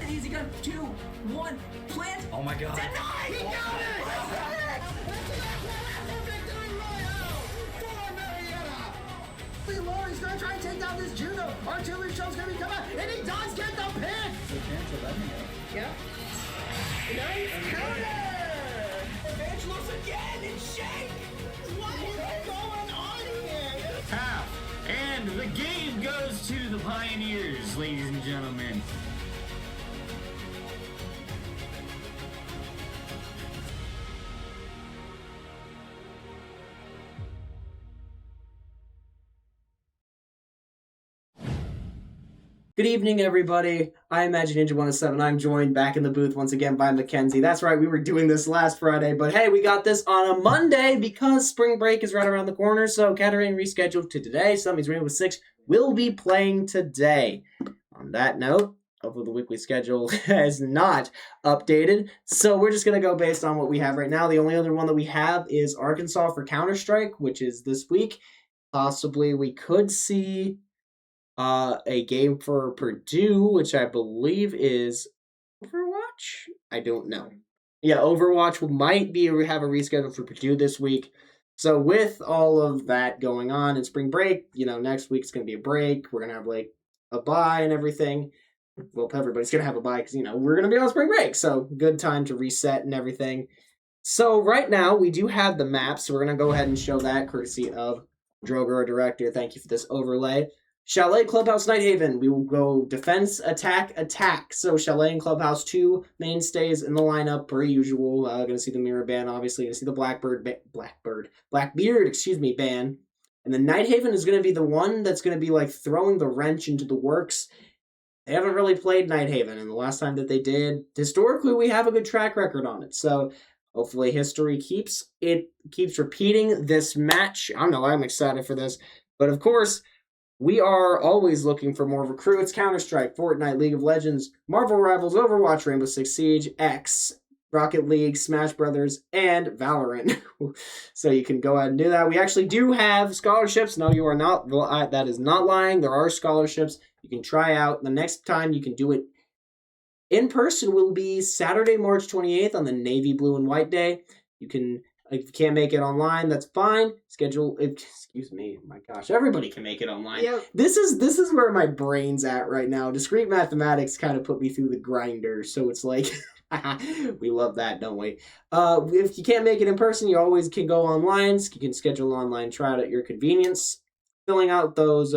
Easy gun, 2, 1, plant. Oh my god. Deny! He got it! He's gonna try and take down this Juno. Artillery shell's gonna be coming out, and he does get the pick! It's a chance of ending it. Yep. Nice counter! Evangelos again and shake! What is going on here? Half. And the game goes to the Pioneers, ladies and gentlemen. Good evening, everybody. I Imagine Ninja 107. I'm joined back in the booth once again by Mackenzie. That's right, we were doing this last Friday, but hey, we got this on a Monday because spring break is right around the corner, so Kettering rescheduled to today. Summits Rainbow Six will be playing today. On that note, hopefully the weekly schedule has not updated, so we're just going to go based on what we have right now. The only other one that we have is Arkansas for Counter-Strike, which is this week. Possibly we could see a game for Purdue, which I believe is Overwatch? I don't know. Yeah, Overwatch might have a reschedule for Purdue this week. So with all of that going on in spring break, next week's going to be a break. We're going to have like a bye and everything. Well, everybody's going to have a bye because, we're going to be on spring break. So good time to reset and everything. So right now we do have the map. So we're going to go ahead and show that courtesy of Droger, our director. Thank you for this overlay. Chalet, Clubhouse, Nighthaven. We will go defense, attack, attack. So Chalet and Clubhouse, two mainstays in the lineup per usual. Gonna see the Mirror ban, obviously. Gonna see the Blackbeard ban. And then Nighthaven is gonna be the one that's gonna be like throwing the wrench into the works. They haven't really played Nighthaven, and the last time that they did, historically, we have a good track record on it. So hopefully history keeps repeating this match. I don't know, I'm excited for this. But of course, we are always looking for more recruits. Counter-Strike, Fortnite, League of Legends, Marvel Rivals, Overwatch, Rainbow Six Siege, X, Rocket League, Smash Brothers, and Valorant. So you can go ahead and do that. We actually do have scholarships. No, you are not. That is not lying. There are scholarships you can try out. The next time you can do it in person will be Saturday, March 28th on the Navy Blue and White Day. If you can't make it online, that's fine. Excuse me, my gosh, everybody can make it online. Yep. This is where my brain's at right now. Discrete mathematics kind of put me through the grinder, so it's like, we love that, don't we? If you can't make it in person, you always can go online. You can schedule an online tryout at your convenience. Filling out those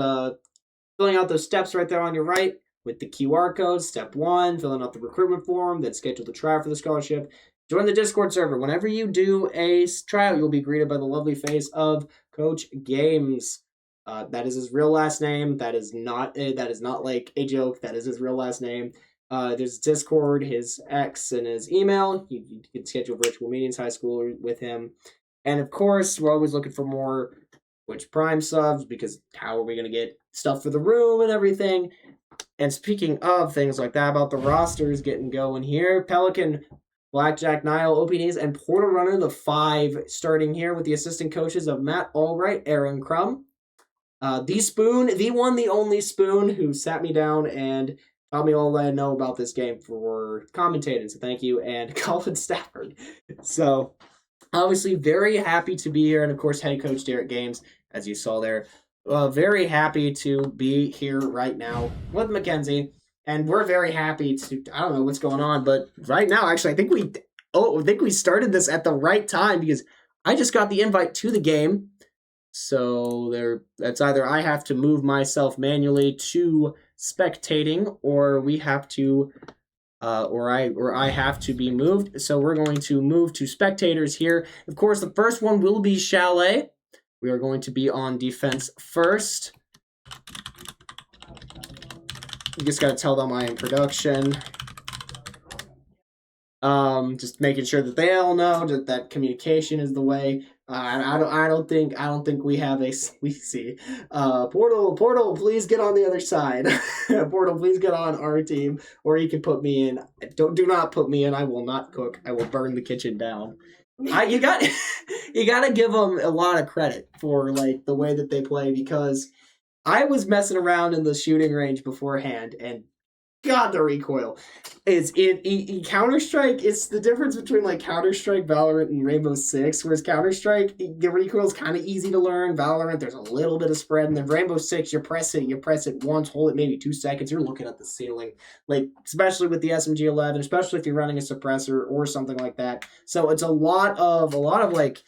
steps right there on your right with the QR code. Step 1, filling out the recruitment form, then schedule the tryout for the scholarship. Join the Discord server. Whenever you do a tryout, you'll be greeted by the lovely face of Coach Games. That is his real last name. That is not like a joke. That is his real last name. There's Discord, his X, and his email. You can schedule virtual meetings, high school with him. And of course, we're always looking for more Twitch Prime subs because how are we going to get stuff for the room and everything? And speaking of things like that, about the rosters getting going here, Pelican, Blackjack, Nile, OPDs, and Portal Runner, the 5 starting here with the assistant coaches of Matt Albright, Aaron Crum, the Spoon, the one, the only Spoon, who sat me down and taught me all I know about this game for commentating, so thank you, and Colin Stafford. So, obviously, very happy to be here, and of course, head coach Derek Games, as you saw there. Very happy to be here right now with Mackenzie. And we're very happy to, I don't know what's going on, but right now, actually, I think we started this at the right time because I just got the invite to the game. So that's either I have to move myself manually to spectating, or we have to, or I have to be moved. So we're going to move to spectators here. Of course, the first one will be Chalet. We are going to be on defense first. You just got to tell them I am production. Just making sure that they all know that communication is the way. I don't think we have a sleazy. Portal, please get on the other side. Portal, please get on our team, or you can put me in. Do not put me in. I will not cook. I will burn the kitchen down. You got to give them a lot of credit for like the way that they play because I was messing around in the shooting range beforehand, and God, the recoil is in Counter-Strike. It's the difference between like Counter-Strike, Valorant, and Rainbow Six. Whereas Counter-Strike, the recoil is kind of easy to learn. Valorant, there's a little bit of spread, and then Rainbow Six, you press it once, hold it maybe 2 seconds, you're looking at the ceiling. Like especially with the SMG11, especially if you're running a suppressor or something like that. So it's a lot of like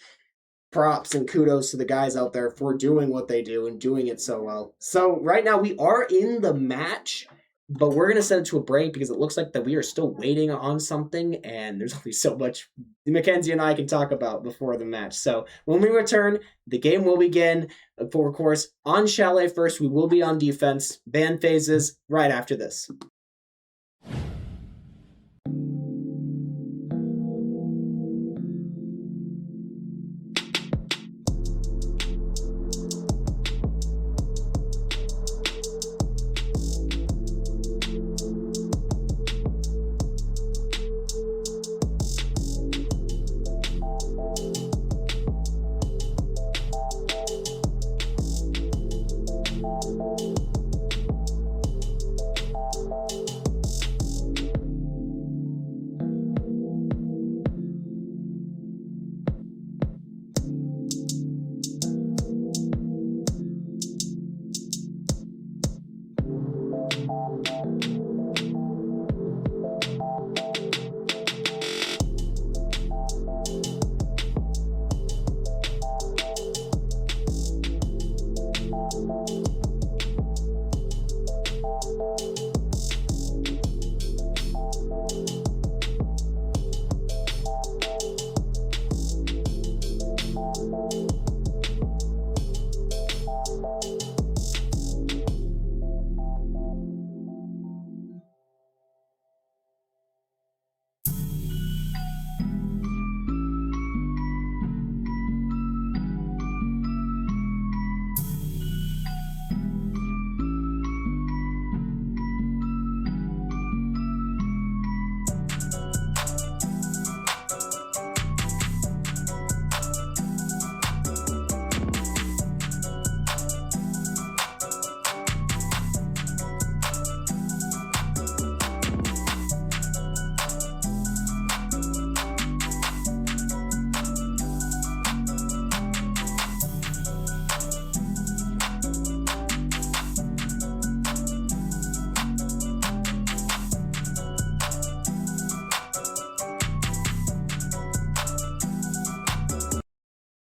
props and kudos to the guys out there for doing what they do and doing it so well. So right now we are in the match, but we're going to send it to a break because it looks like that we are still waiting on something, and there's only so much Mackenzie and I can talk about before the match. So when we return, the game will begin. For, of course, on Chalet first, we will be on defense. Ban phases right after this.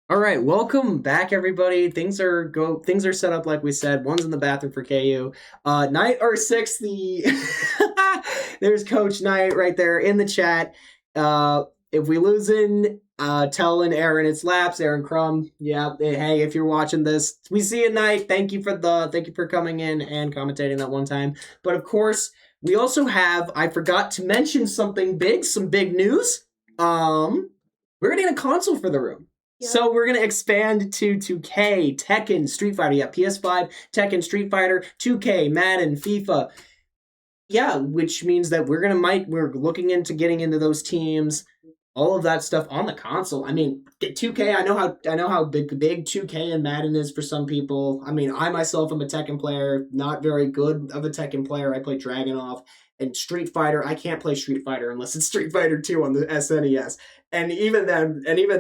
All right, welcome back, everybody. Things are set up like we said. One's in the bathroom for KU. Knight R6, there's Coach Knight right there in the chat. If we lose in, telling Aaron it's laps. Aaron Crum, yeah. Hey, if you're watching this, we see you, Knight. Thank you for coming in and commentating that one time. But of course, we also have. I forgot to mention some big news. We're gonna get a console for the room. So we're going to expand to 2K, Tekken, Street Fighter. Yeah, PS5, Tekken, Street Fighter, 2K, Madden, FIFA. Yeah, which means that we're looking into getting into those teams, all of that stuff on the console. I mean, 2K, I know how big 2K and Madden is for some people. I mean, I myself am a Tekken player, not very good of a Tekken player. I play Dragunov. And Street Fighter, I can't play Street Fighter unless it's Street Fighter 2 on the SNES. And even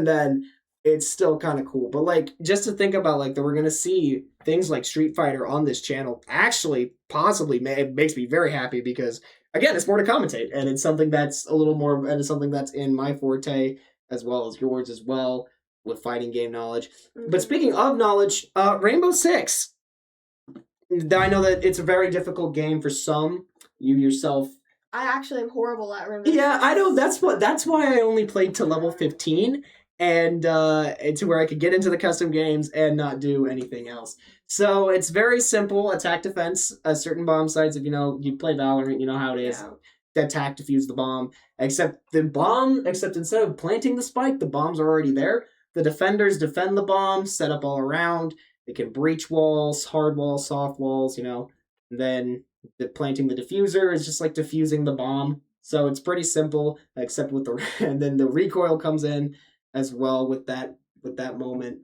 then, it's still kind of cool. But like, just to think about like that we're going to see things like Street Fighter on this channel actually possibly makes me very happy because, again, it's more to commentate. And it's something that's a little more, and it's something that's in my forte as well as yours as well with fighting game knowledge. Mm-hmm. But speaking of knowledge, Rainbow Six. I know that it's a very difficult game for some. You yourself. I actually am horrible at Rainbow Six. Yeah, I know. That's why I only played to level 15. And to where I could get into the custom games and not do anything else. So it's very simple. Attack defense. Certain bomb sites, if you play Valorant, you know how it is. Yeah. Attack, defuse the bomb. Except instead of planting the spike, the bombs are already there. The defenders defend the bomb, set up all around. They can breach walls, hard walls, soft walls, And then planting the diffuser is just like diffusing the bomb. So it's pretty simple, except with and then the recoil comes in as well with that moment,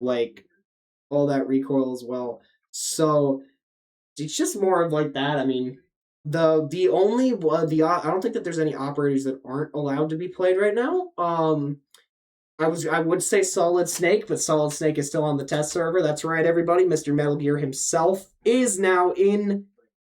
like all that recoil as well. So it's just more of like that. I mean, the only I don't think that there's any operators that aren't allowed to be played right now. I would say Solid Snake, but Solid Snake is still on the test server. That's right, everybody. Mr. Metal Gear himself is now in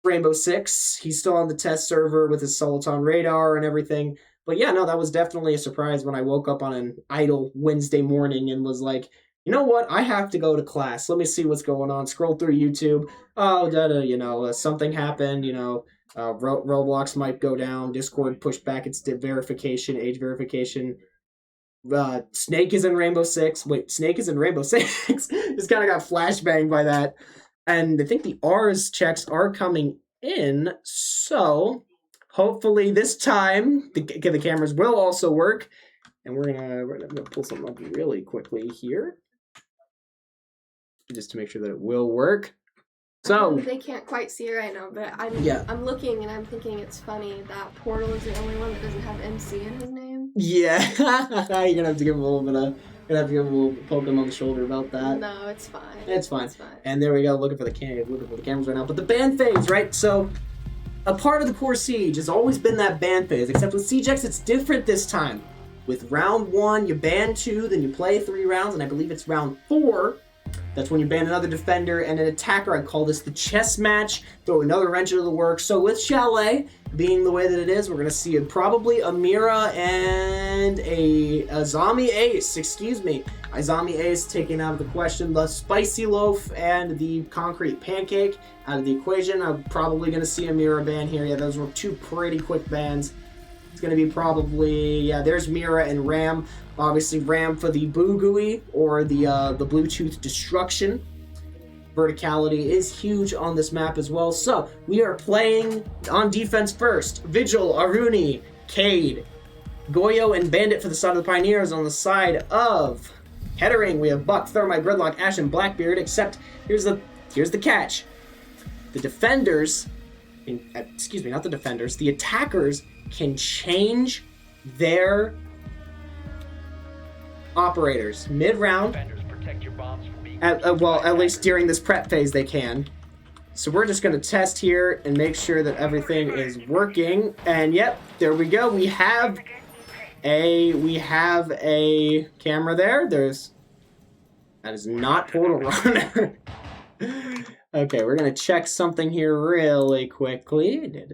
Rainbow Six. He's still on the test server with his Soliton radar and everything. But yeah, no, that was definitely a surprise when I woke up on an idle Wednesday morning and was like, you know what? I have to go to class. Let me see what's going on. Scroll through YouTube. Oh, something happened. Roblox might go down. Discord pushed back its verification, age verification. Snake is in Rainbow Six. Wait, Snake is in Rainbow Six. Just kind of got flashbanged by that. And I think the R's checks are coming in. So hopefully this time the cameras will also work. And we're gonna pull something up really quickly here, just to make sure that it will work. So they can't quite see it right now, but I'm looking and I'm thinking it's funny that Portal is the only one that doesn't have MC in his name. Yeah, you're gonna have to give him a little bit of. Gonna have to give him a little poke him on the shoulder about that. No, it's fine. It's fine. And there we go, looking for the cameras right now. But the ban phase, right? So a part of the core Siege has always been that ban phase, except with Siege X it's different this time. With round 1, you ban 2, then you play 3 rounds, and I believe it's round 4. That's when you ban another defender and an attacker. I call this the chess match. Throw another wrench into the works. So with Chalet being the way that it is, we're going to see probably a Mira and a Azami Ace. Azami Ace taken out of the question. The Spicy Loaf and the Concrete Pancake out of the equation. I'm probably going to see a Mira ban here. Yeah, those were 2 pretty quick bans. It's going to be probably, there's Mira and Ram. Obviously, Ram for the Boo Gooey or the Bluetooth Destruction. Verticality is huge on this map as well. So, we are playing on defense first. Vigil, Aruni, Cade, Goyo, and Bandit for the side of the Pioneers. On the side of Kettering, we have Buck, Thermite, Gridlock, Ash, and Blackbeard, except here's the catch. The defenders, not the defenders, the attackers can change their operators mid-round. At least during this prep phase they can. So we're just going to test here and make sure that everything is working. And yep, there we go. We have a camera there. That is not Portal Runner. Okay, we're going to check something here really quickly.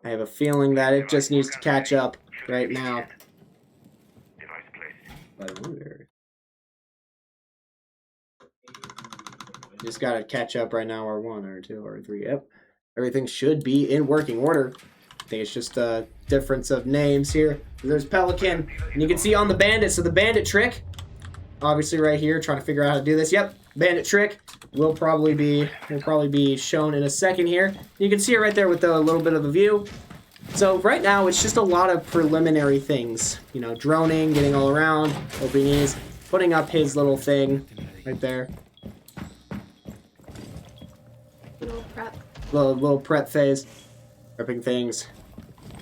I have a feeling that it just needs to catch up right now. But I wonder. Just gotta catch up right now, or 1, or 2, or 3. Yep. Everything should be in working order. I think it's just a difference of names here. There's Pelican, and you can see on the Bandit. So the Bandit trick, obviously right here, trying to figure out how to do this. Yep, Bandit trick will probably be shown in a second here. You can see it right there with a little bit of a view. So right now it's just a lot of preliminary things, droning, getting all around, opening his, putting up his little thing right there. Little prep. Little prep phase, prepping things.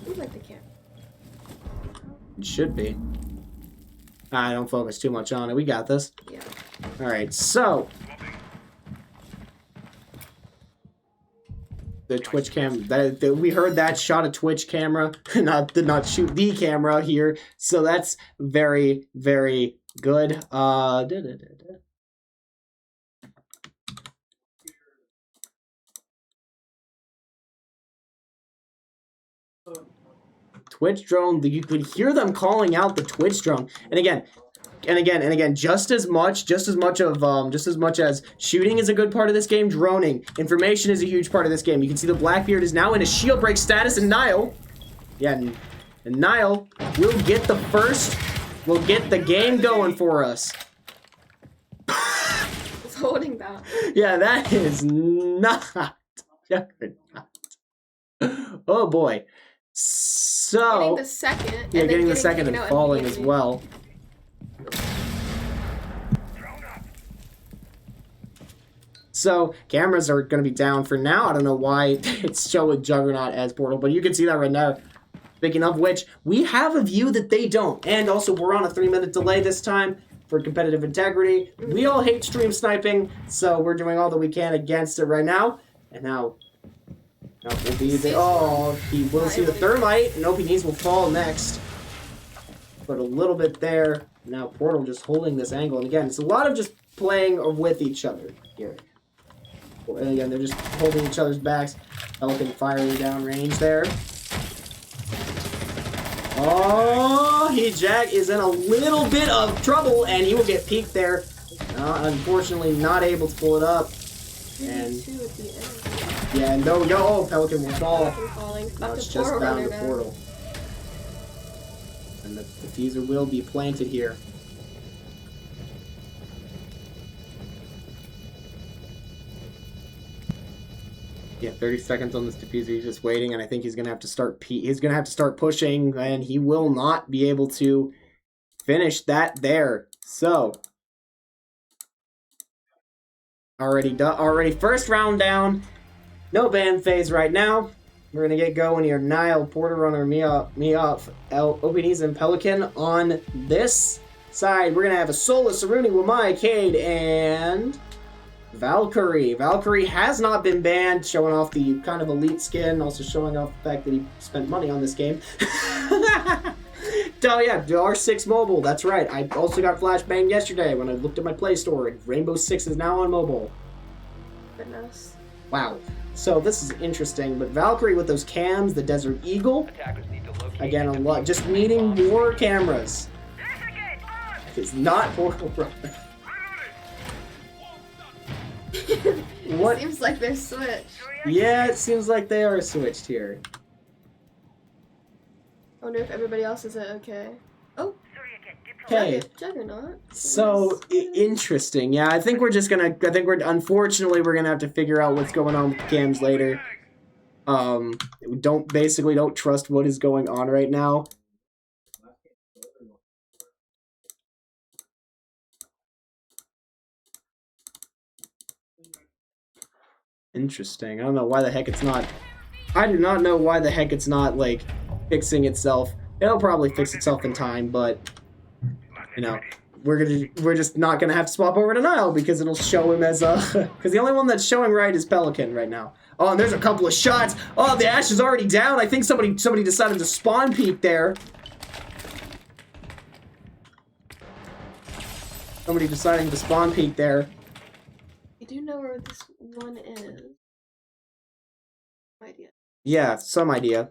Seems like the camera. It should be. I don't focus too much on it. We got this. Yeah. All right, so the Twitch cam. We heard that shot a Twitch camera, did not shoot the camera here. So that's very, very good. Twitch drone. You could hear them calling out the Twitch drone, and again, just as much as shooting is a good part of this game, droning, information is a huge part of this game. You can see the Blackbeard is now in a shield break status, and Nile, and Nile will get the game going for us. It's holding that. Yeah, that is not. Oh boy. So getting the second. Yeah, getting the second and falling as well. So cameras are going to be down for now. I don't know why it's showing Juggernaut as Portal, but you can see that right now. Speaking of which, we have a view that they don't. And also, we're on a 3-minute delay this time. for competitive integrity. We all hate stream sniping, so we're doing all that we can against it right now. And now will be the... Oh, he will see the thermite. Nope, he needs will fall next. But a little bit there. Now Portal just holding this angle. And again, it's a lot of just playing with each other here. And again, they're just holding each other's backs. Pelican firing down range there. Oh, Jack is in a little bit of trouble, and he will get peeked there. Unfortunately, not able to pull it up. And yeah, no, oh, Pelican will fall. Now it's just down to Portal. And the diffuser will be planted here. Yeah, 30 seconds on this diffuser. He's just waiting, and I think he's gonna have to start. He's gonna have to start pushing, and he will not be able to finish that there. So, already first round down. No ban phase right now. We're gonna get going here. Nile, Porter Runner, me up, Openes, and Pelican on this side. We're gonna have a Solus, Saruni, Wamai, Cade, and Valkyrie. Valkyrie has not been banned, showing off the kind of elite skin, also showing off the fact that he spent money on this game. Oh yeah, R6 mobile, that's right. I also got flashbanged yesterday when I looked at my Play Store, and Rainbow Six is now on mobile. Goodness. Wow. So this is interesting, but Valkyrie with those cams, the Desert Eagle, again, a lot, just needing more cameras. It's not Portal Runner. What? Seems like they're switched. Yeah, it seems like they are switched here. I wonder if everybody else is okay. Oh. Okay. Juggernaut. So interesting. Yeah, I think we're just gonna. Unfortunately, we're gonna have to figure out what's going on with the cams later. We don't trust what is going on right now. Interesting. I don't know why the heck it's not. I do not know why the heck it's not like fixing itself. It'll probably fix itself in time, but you know, we're just not gonna have to swap over to Nile because it'll show him as because the only one that's showing right is Pelican right now. Oh, and there's a couple of shots. Oh, the Ash is already down. I think somebody decided to spawn peek there. Somebody deciding to spawn peek there. I do know where this one is. Idea. Yeah, some idea.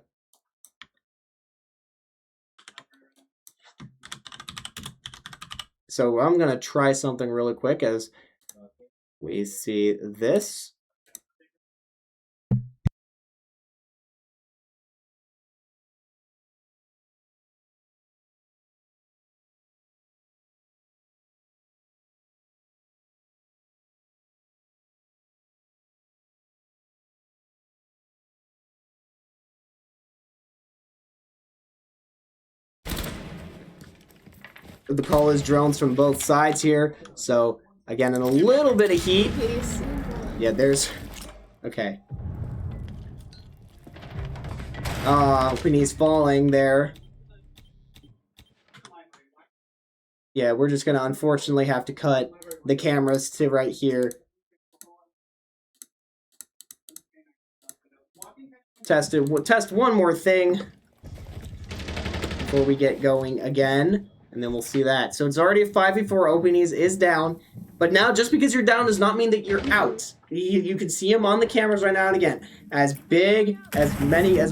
So I'm gonna try something really quick as we see this. The college drones from both sides here. So again, in a little bit of heat. Yeah, there's. Okay. When he's falling there. Yeah, we're just gonna unfortunately have to cut the cameras to right here. Test one more thing before we get going again. And then we'll see that. So it's already a 5v4. Openes is down. But now, just because you're down does not mean that you're out. You can see him on the cameras right now. And again, as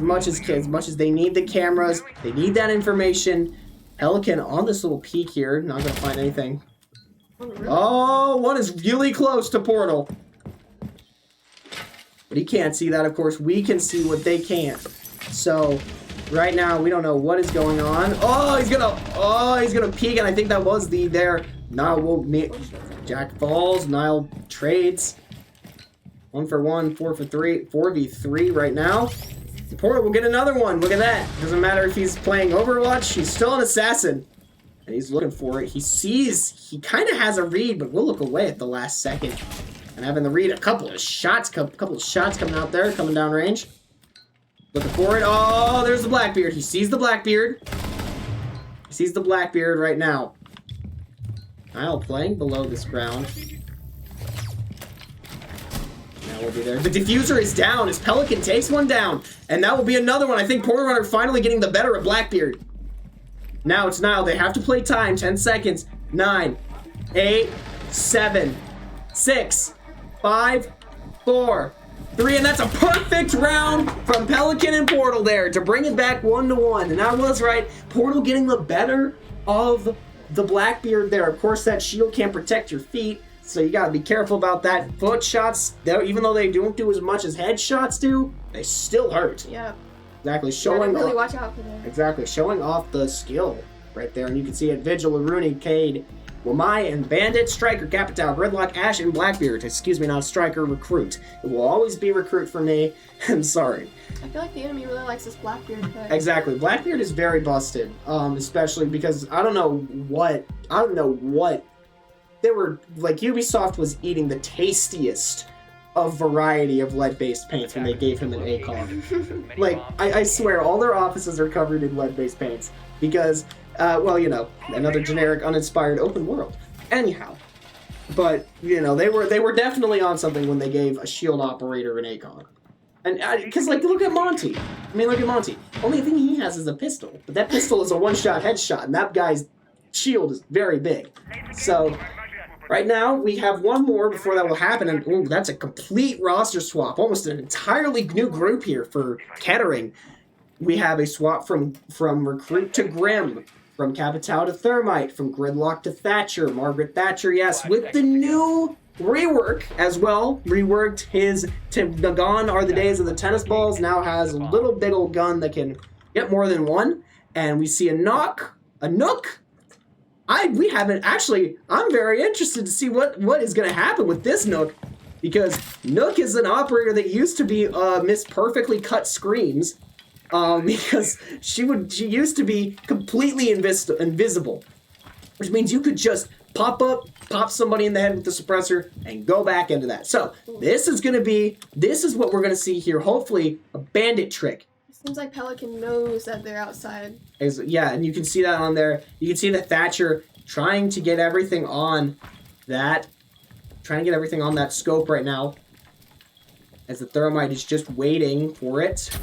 much as they need the cameras, they need that information. Pelican on this little peak here. Not going to find anything. Oh, one is really close to Portal. But he can't see that, of course. We can see what they can't. So right now, we don't know what is going on. Oh, he's gonna peek, and I think that was the there. Nile will Jack falls. Nile trades. 1 for 1, 4 for 3, 4v3 right now. Portal will get another one. Look at that. Doesn't matter if he's playing Overwatch. He's still an assassin, and he's looking for it. He sees. He kind of has a read, but will look away at the last second. And having the read, a couple of shots coming out there, coming down range. Looking for it. Oh, there's the Blackbeard. He sees the Blackbeard. He sees the Blackbeard right now. Nile playing below this ground. That will be there. The diffuser is down as Pelican takes one down. And that will be another one. I think Portal Runner finally getting the better of Blackbeard. Now it's Nile. They have to play time. 10 seconds. 9, 8, 7, 6, 5, 4, 3. And that's a perfect round from Pelican and Portal there to bring it back 1-1. And I was right. Portal getting the better of the Blackbeard there. Of course, that shield can't protect your feet. So you gotta be careful about that. Foot shots, even though they don't do as much as head shots do, they still hurt. Yeah. Exactly. Showing really watch out for that. Exactly. Showing off the skill right there. And you can see it. Vigil, Aruni, Cade, Wamai, and Bandit, Striker, Capital, Gridlock, Ash, and Blackbeard. Excuse me, not Striker, Recruit. It will always be Recruit for me. I'm sorry. I feel like the enemy really likes this Blackbeard pick. Exactly. Blackbeard is very busted. Especially because I don't know what they were like. Ubisoft was eating the tastiest of variety of lead-based paints when they gave him an ACOG. Like, I swear, all their offices are covered in lead-based paints because, well, you know, another generic, uninspired open world. Anyhow, but you know, they were definitely on something when they gave a shield operator an ACOG. And because, like, look at Monty. I mean, look at Monty. Only thing he has is a pistol, but that pistol is a one-shot headshot, and that guy's shield is very big. So right now, we have one more before that will happen, and ooh, that's a complete roster swap. Almost an entirely new group here for Kettering. We have a swap from Recruit to Grim, from Capital to Thermite, from Gridlock to Thatcher, Margaret Thatcher, yes, with the new rework as well. Reworked his Gone Are the Days of the Tennis Balls, now has a little big old gun that can get more than one. And we see a Nook. We haven't actually. I'm very interested to see what is going to happen with this Nook, because Nook is an operator that used to be Miss Perfectly Cut Screams, because she used to be completely invisible, which means you could just pop somebody in the head with the suppressor, and go back into that. So this is what we're going to see here. Hopefully, a bandit trick. Seems like Pelican knows that they're outside. Yeah, and you can see that on there. You can see the Thatcher trying to get everything on that scope right now, as the Thermite is just waiting for it.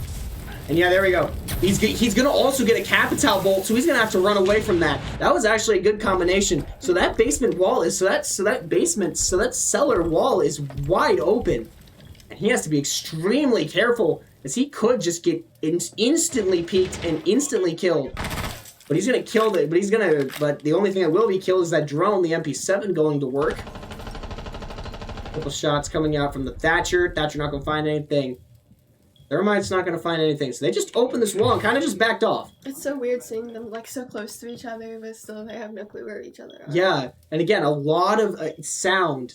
And yeah, there we go. He's gonna also get a Capital Bolt, so he's gonna have to run away from that. That was actually a good combination. So that basement wall is that cellar wall is wide open, and he has to be extremely careful, as he could just get instantly peeked and instantly killed. But he's gonna kill it. But the only thing that will be killed is that drone, the MP7, going to work. Couple shots coming out from the Thatcher. Thatcher not gonna find anything. Thermite's not gonna find anything. So they just opened this wall and kind of just backed off. It's so weird seeing them like so close to each other, but still they have no clue where each other are. Yeah, and again, a lot of sound,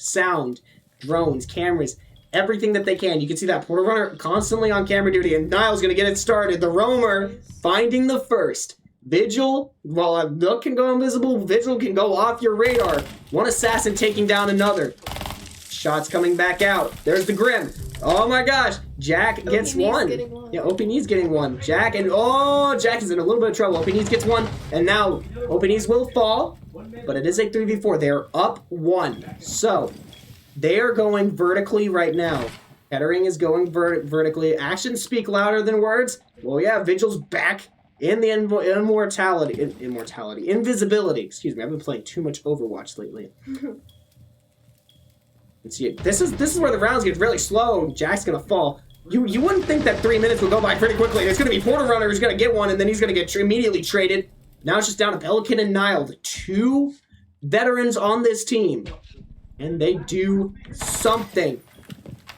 drones, cameras. Everything that they can. You can see that Portal Runner constantly on camera duty, and Niall's going to get it started. The Roamer finding the first. Vigil, while Nook can go invisible, Vigil can go off your radar. One assassin taking down another. Shots coming back out. There's the Grim. Oh my gosh. Jack gets one. Yeah, OP Needs getting one. Jack is in a little bit of trouble. OP Needs gets one, and now OP Needs will fall, but it is a 3v4. They are up 1. So they are going vertically right now. Kettering is going vertically. Actions speak louder than words. Well, yeah, Vigil's back in the invisibility. Excuse me, I've been playing too much Overwatch lately. Let's see. This is where the rounds get really slow. Jack's gonna fall. You wouldn't think that 3 minutes would go by pretty quickly. It's gonna be Portal Runner who's gonna get one, and then he's gonna get immediately traded. Now it's just down to Pelican and Niall, the 2 veterans on this team. And they do something.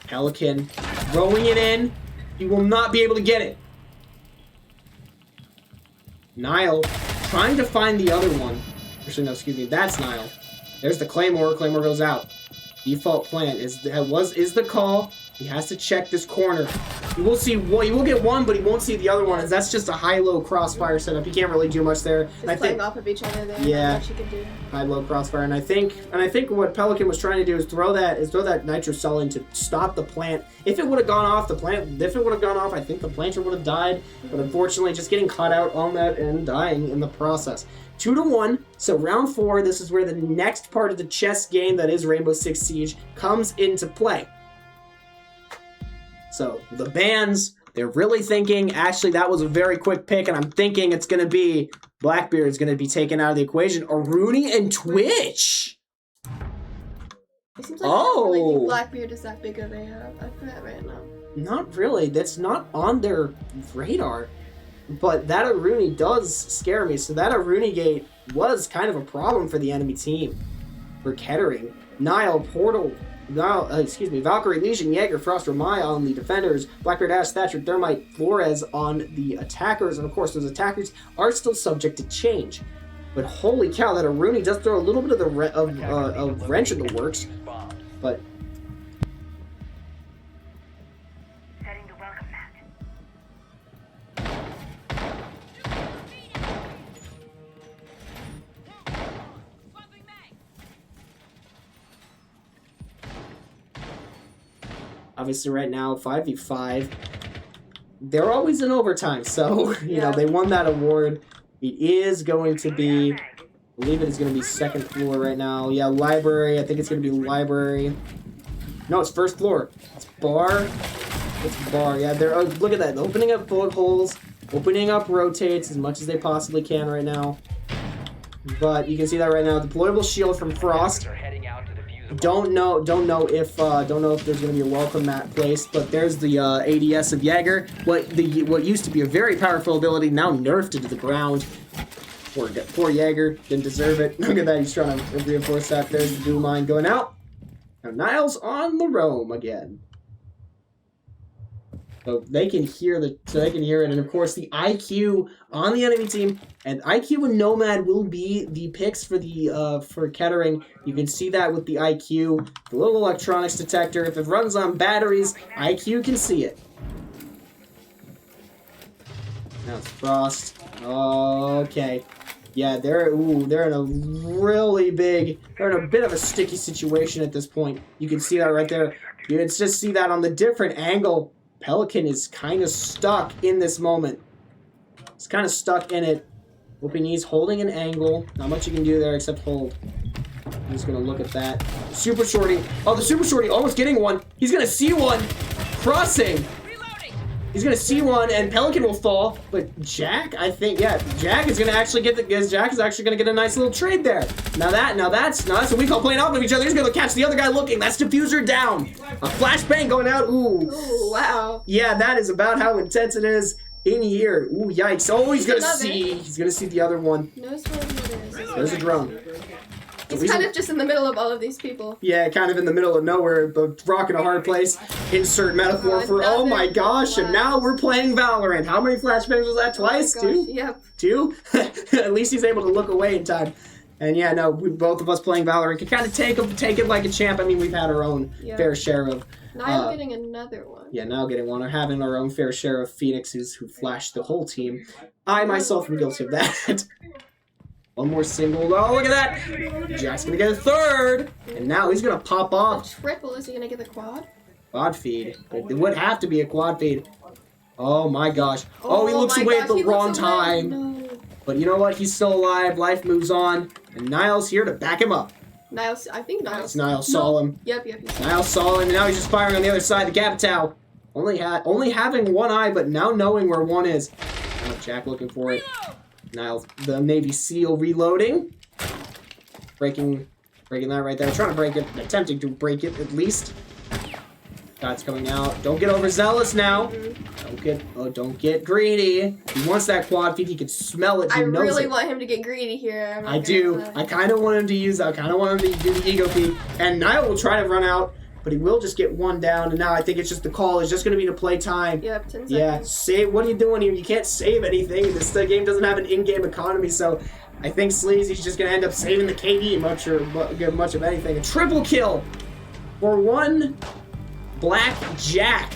Pelican throwing it in. He will not be able to get it. Niall trying to find the other one. Actually, no, excuse me. That's Niall. There's the Claymore. Claymore goes out. Default plan is the call. He has to check this corner. You will see. Well, you will get one, but he won't see the other one. As that's just a high-low crossfire setup. He can't really do much there. Just playing off of each other there. Yeah. Not much you can do. High-low crossfire, and I think what Pelican was trying to do is throw that nitro cell in to stop the plant. If it would have gone off, I think the planter would have died. But unfortunately, just getting caught out on that and dying in the process. 2-1. So round 4, this is where the next part of the chess game that is Rainbow Six Siege comes into play. So the bans, they're really thinking, actually that was a very quick pick, and I'm thinking it's going to be Blackbeard's going to be taken out of the equation. Aruni and Twitch! It seems like I don't really think Blackbeard is that big of a threat right now. Not really. That's not on their radar. But that Aruni does scare me. So that Aruni gate was kind of a problem for the enemy team. For Kettering. Valkyrie, Legion, Jaeger, Frost, Ramaya on the defenders. Blackbeard, Ash, Thatcher, Thermite, Flores on the attackers. And of course, those attackers are still subject to change. But holy cow, that Aruni does throw a little bit of the wrench in the works. But obviously right now, 5v5, they're always in overtime, so, you know, they won that award. It is going to be, I believe it is going to be second floor right now. Yeah, library, I think it's going to be library. No, it's first floor. It's bar. It's bar, yeah, they're, oh, look at that, opening up bullet holes, opening up rotates as much as they possibly can right now. But you can see that right now, deployable shield from Frost. Don't know if there's going to be a welcome mat placed, but there's the ADS of Jaeger. What used to be a very powerful ability, now nerfed into the ground. Poor Jaeger, didn't deserve it. Look at that, he's trying to reinforce that. There's the boom mine going out. Now Niles on the roam again. So they can hear it, and of course the IQ on the enemy team, and IQ and Nomad will be the picks for the for Kettering. You can see that with the IQ, the little electronics detector. If it runs on batteries, IQ can see it. Now it's Frost. Okay, yeah, they're in a really big, they're in a bit of a sticky situation at this point. You can see that right there. You can just see that on the different angle. Pelican is kind of stuck in this moment. He's kind of stuck in it. Hoping he's holding an angle. Not much you can do there except hold. I'm just going to look at that. Super Shorty. Oh, the Super Shorty almost getting one. He's going to see one. Crossing. He's going to see one, and Pelican will fall. But Jack, I think, yeah, Jack is going to actually get Jack is actually going to get a nice little trade there. Now that's what we call playing off of each other. He's going to catch the other guy looking. That's Diffuser down. A flashbang going out. Ooh. Ooh, wow. Yeah, that is about how intense it is in here. Ooh, yikes. Oh, he's going to see the other one. Knows where it is. There's a drone. He's kind of just in the middle of all of these people. Yeah, kind of in the middle of nowhere, but rock in a hard place. Insert metaphor for, oh my gosh, and now we're playing Valorant. How many flashbangs was that? Twice? Two? Yep. Two? At least he's able to look away in time. And yeah, no, both of us playing Valorant can kind of take it like a champ. I mean, we've had our own fair share of... Now I'm getting another one. Yeah, now getting one. Or having our own fair share of Phoenixes who flashed the whole team. I myself am guilty of that. One more single. Oh, look at that! Jack's gonna get a third! And now he's gonna pop off. A triple. Is he gonna get the quad? Quad feed. It would have to be a quad feed. Oh my gosh. Oh, he looks away at the wrong time. No. But you know what? He's still alive. Life moves on. And Niles here to back him up. Niles, I think Niles. Niles saw him. Yep. Niles saw him, and now he's just firing on the other side. The Capitao. Only having one eye, but now knowing where one is. Oh, Jack looking for it. Niles, the Navy SEAL reloading. Breaking that right there. Trying to break it. Attempting to break it, at least. Shots coming out. Don't get overzealous now. Don't get greedy. He wants that quad feed. He can smell it. He knows really it. want him to get greedy here. I do. I kind of want him to use that. I kind of want him to do the ego feed. And Niall will try to run out, but he will just get one down. And now I think it's just the call. It's just going to be to play time. Yep, 10 seconds. Yeah, save. What are you doing here? You can't save anything. This game doesn't have an in-game economy, so I think Sleazy's just going to end up saving the KD much of anything. A triple kill for one Black Jack.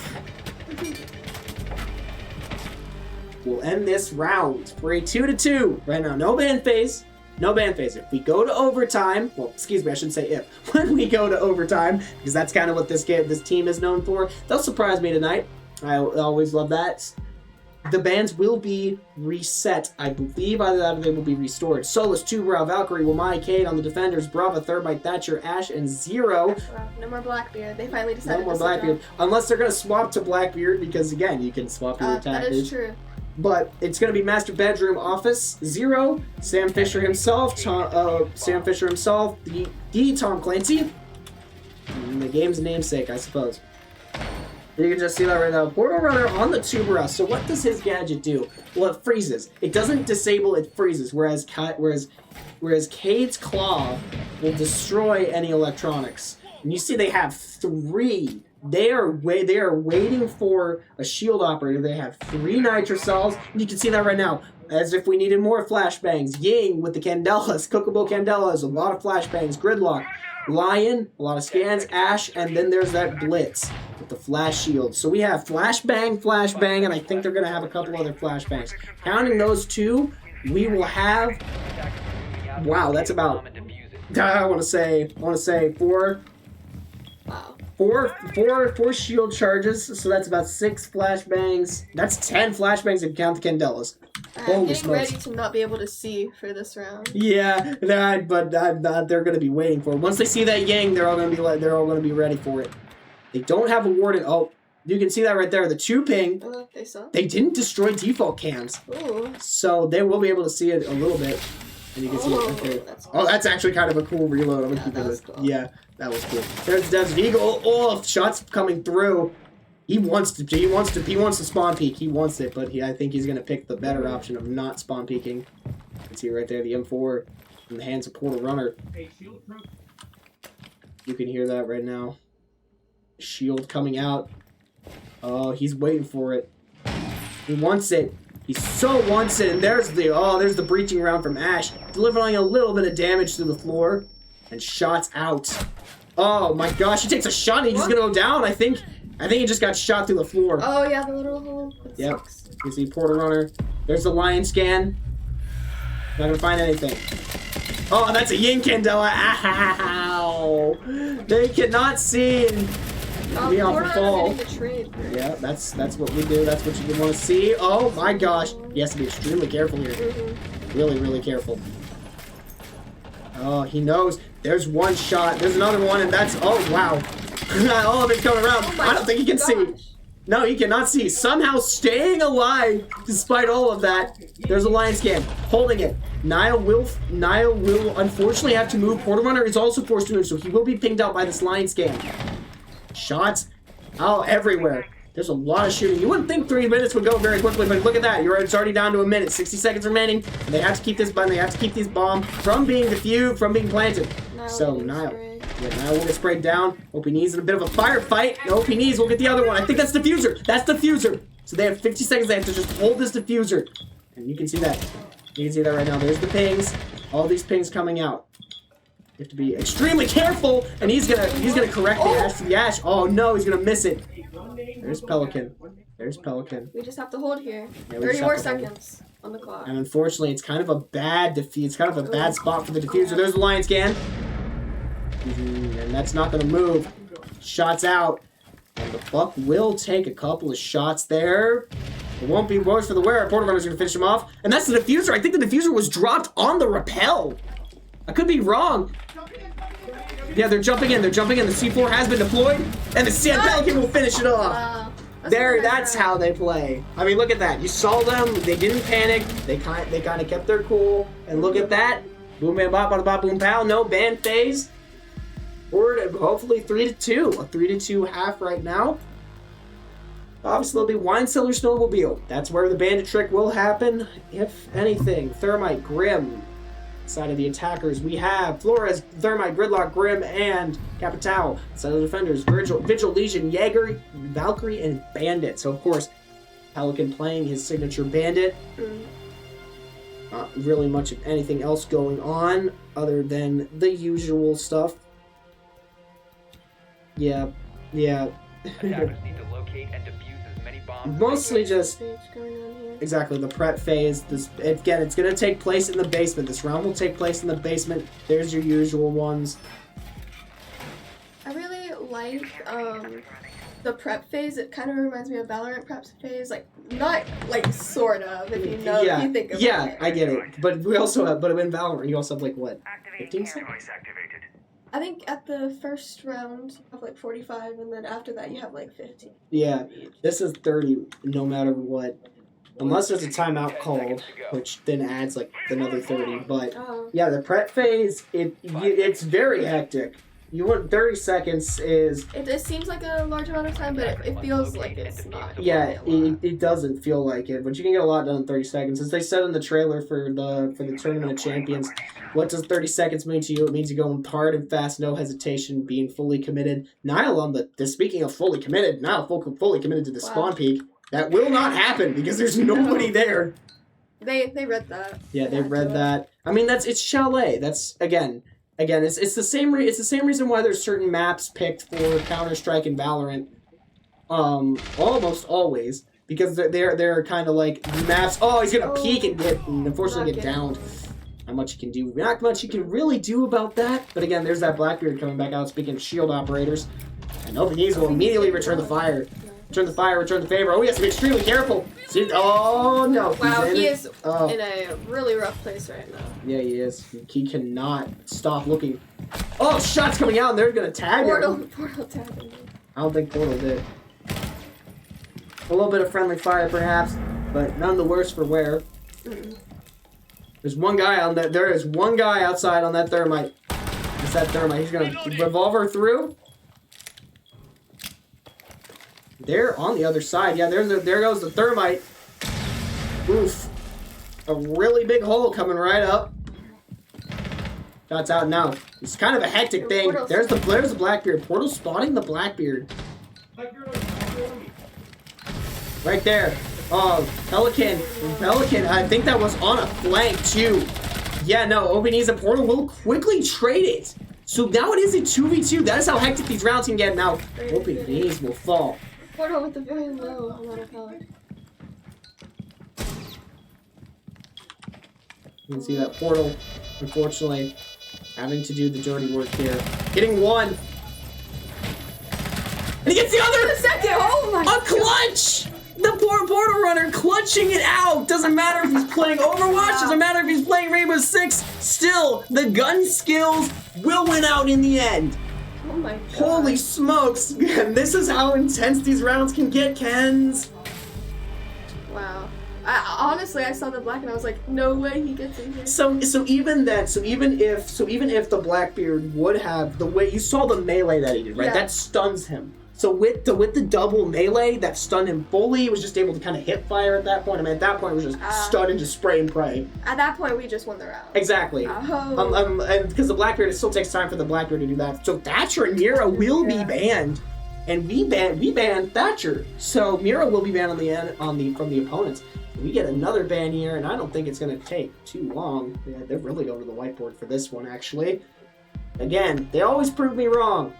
We'll end this round for a 2-2. Right now, no ban phase. No ban phase. If we go to overtime, well, excuse me, I shouldn't say if. When we go to overtime, because that's kind of what this team is known for. They'll surprise me tonight. I always love that. the bands will be reset. I believe either that or they will be restored. Solus, Tuberow, Valkyrie, Wamai, Cade on the defenders, Brava, Thermite, Thatcher, Ash, and Zero. Wow, no more Blackbeard. They finally decided No more to Blackbeard. Unless they're going to swap to Blackbeard, because again, you can swap your attackers. That is true. But it's going to be Master Bedroom Office, Zero, Sam Fisher himself, the Tom Clancy. And the game's namesake, I suppose. You can just see that right now. Portal Runner on the Tuberow. So what does his gadget do? Well, it freezes. It doesn't disable, it freezes. Whereas Cade's Claw will destroy any electronics. And you see they have 3. They are waiting for a shield operator. They have 3 nitro cells. And you can see that right now. As if we needed more flashbangs. Ying with the Candelas. Kokobo Candelas. A lot of flashbangs. Gridlock. Lion. A lot of scans. Ash. And then there's that Blitz with the flash shield. So we have flashbang, and I think they're going to have a couple other flashbangs. Counting those 2, we will have... Wow, that's about... I want to say 4... Wow. Four shield charges, so that's about 6 flashbangs. That's 10 flashbangs if you count the Candelas. I'm getting ready to not be able to see for this round. Yeah, but they're going to be waiting for it. Once they see that Yang, they're all going to be ready for it. They don't have a warden. Oh, you can see that right there. The 2 ping. They didn't destroy default cams. Ooh. So they will be able to see it a little bit. And you can see it right there. That's actually kind of a cool reload. I'm gonna keep it. Cool. Yeah, that was cool. There's Desert Eagle. Oh, shots coming through. He wants to spawn peek. He wants it, but I think he's gonna pick the better option of not spawn peeking. You can see right there the M4 in the hands of Portal Runner. You can hear that right now. Shield coming out. Oh, he's waiting for it. He wants it. He so wants it, and there's the breaching round from Ash, delivering a little bit of damage to the floor, and shots out. Oh my gosh, he takes a shot and he's just gonna go down. I think he just got shot through the floor. Oh yeah, the little hole. Yep. You see Portal Runner. There's the lion scan. Not gonna find anything. Oh, that's a Yin Candela. Ow! They cannot see. Me off the fall. Yeah, that's what we do. That's what you want to see. Oh my gosh. He has to be extremely careful here. Really, really careful. Oh, he knows. There's one shot. There's another one, and that's... Oh, wow. All of it's coming around. I don't think he can see. No, he cannot see. Somehow staying alive despite all of that. There's a lion scan. Holding it. Niall will unfortunately have to move. Portal Runner is also forced to move, so he will be pinged out by this lion scan. Shots out everywhere. There's a lot of shooting. You wouldn't think 3 minutes would go very quickly, but look at that. It's already down to a minute. 60 seconds remaining. And they have to keep this button. They have to keep these bombs from being defused, from being planted. So Niall will get sprayed down. OP-Knees in a bit of a firefight. OP-Knees will get the other one. I think that's diffuser. That's diffuser. So they have 50 seconds. They have to just hold this diffuser. And you can see that. You can see that right now. There's the pings. All these pings coming out. You have to be extremely careful, and he's gonna correct the Ash to the Ash. Oh no, he's gonna miss it. There's Pelican. There's Pelican. We just have to hold here. Yeah, 30 more seconds on the clock. And unfortunately, it's kind of a bad defeat. It's kind of a bad spot for the diffuser. There's the lion scan. And that's not gonna move. Shots out. And the Buck will take a couple of shots there. It won't be worse for the wearer. Portal Runner's gonna finish him off. And that's the diffuser. I think the diffuser was dropped on the rappel. I could be wrong. Yeah, they're jumping in. The C4 has been deployed, and the Pelican will finish it off. Wow. That's how they play. I mean, look at that. You saw them. They didn't panic. They kind of kept their cool. And look at that. Boom, bam, bop, bada, bop, boom, pow. No ban phase. Or hopefully 3-2. A 3-2 half right now. Obviously, there'll be Wine Cellar Snowmobile. That's where the bandit trick will happen, if anything. Thermite, Grim. Side of the attackers, we have Flores, Thermite, Gridlock, Grim, and Capitao. Side of the defenders, Vigil, Legion, Jaeger, Valkyrie, and Bandit. So, of course, Pelican playing his signature Bandit. Not really much of anything else going on other than the usual stuff. Yeah. Attackers need to locate and defuse as many bombs. Mostly just... Exactly, the prep phase. Again, it's going to take place in the basement. This round will take place in the basement. There's your usual ones. I really like the prep phase, it kind of reminds me of Valorant prep phase, like not like sort of, if you know, if you think about it. Yeah, I get it. But we also have, but in Valorant, you also have like what, 15 seconds? I think at the first round you have like 45, and then after that you have like 15. Yeah, this is 30 no matter what. Unless there's a timeout called, which then adds like another 30. But yeah, the prep phase, it's very hectic. You want 30 seconds is... It seems like a large amount of time, but it feels like it's not. Yeah, it doesn't feel like it, but you can get a lot done in 30 seconds. As they said in the trailer for the Tournament of Champions, what does 30 seconds mean to you? It means you going hard and fast, no hesitation, being fully committed. Niall on the speaking of fully committed, Niall fully committed to the spawn peak. That will not happen because there's nobody there. They read that. Yeah, they read that. I mean, it's Chalet. That's again, it's the same reason why there's certain maps picked for Counter-Strike and Valorant. Almost always because they're kind of like maps. Oh, he's gonna peek and unfortunately get downed. Not much you can do. Not much you can really do about that. But again, there's that Blackbeard coming back out. Speaking of shield operators, and OpenEase will immediately return the fire. Return the fire, return the favor. Oh, he has to be extremely careful. See, oh, no. Wow, he is in a really rough place right now. Yeah, he is. He cannot stop looking. Oh, shots coming out, and they're going to tag him. Portal tagging him. I don't think Portal did. A little bit of friendly fire, perhaps, but none the worse for wear. There's one guy on that. There is one guy outside on that thermite. It's that thermite. He's going to revolver through. They're on the other side. Yeah, there goes the thermite. Oof. A really big hole coming right up. Shots out now. It's kind of a hectic thing. There's the Blackbeard. Portal spotting the Blackbeard. Right there. Oh, Pelican. I think that was on a flank too. Yeah, no, OpenEase and Portal will quickly trade it. So now it is a 2v2. That is how hectic these rounds can get. Now, OpenEase will fall. Portal with the very low amount of health. You can see that Portal, unfortunately, having to do the dirty work here. Getting one. And he gets the other! The second! Oh my God! A clutch! The poor Portal runner clutching it out! Doesn't matter if he's playing Overwatch, doesn't matter if he's playing Rainbow Six, still, the gun skills will win out in the end. Oh my God. Holy smokes! This is how intense these rounds can get, Kens. Wow. Honestly, I saw the black and I was like, no way he gets in here. So even if the Blackbeard would have the way you saw the melee that he did, right? Yeah. That stuns him. So with the double melee that stunned him fully, he was just able to kind of hip fire at that point. I mean, at that point, it was just stun and just spray and pray. At that point, we just won the round. Exactly. And because the Blackbeard, it still takes time for the Blackbeard to do that. So Thatcher and Mira will be banned, and we banned Thatcher. So Mira will be banned from the opponents. We get another ban here, and I don't think it's going to take too long. Yeah, they're really going to the whiteboard for this one, actually. Again, they always prove me wrong.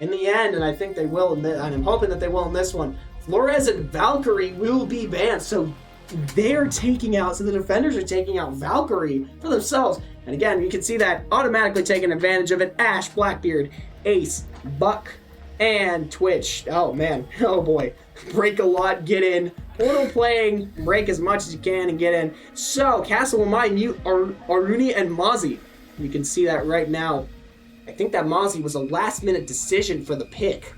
In the end, and I think they will, and I'm hoping that they will in this one, Flores and Valkyrie will be banned. So the defenders are taking out Valkyrie for themselves. And again, you can see that automatically taking advantage of it. Ash, Blackbeard, Ace, Buck, and Twitch. Oh man, oh boy. Break a lot, get in. Portal playing, break as much as you can and get in. So, Castle will mute Aruni and Mozzie. You can see that right now. I think that Mozzie was a last-minute decision for the pick.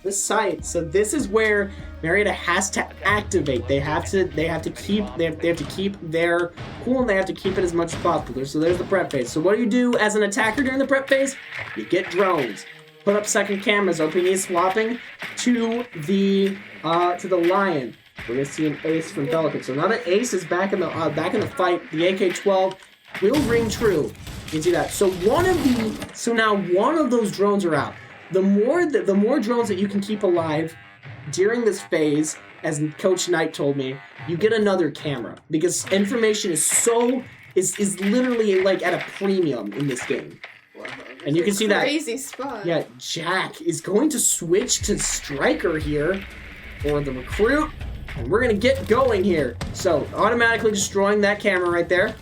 This site. So this is where Marietta has to activate. They have to keep their cool, and they have to keep it as much as possible. So there's the prep phase. So what do you do as an attacker during the prep phase? You get drones. Put up second cameras. OpenEase swapping to the Lion. We're gonna see an Ace from Pelican. So now that Ace is back in the fight, the AK-12 will ring true. You can see that. So now one of those drones are out. The more drones that you can keep alive during this phase, as Coach Knight told me, you get another camera because information is literally like at a premium in this game. Wow, and you can see that crazy spot. Yeah, Jack is going to switch to Striker here, or the Recruit, and we're gonna get going here. So automatically destroying that camera right there.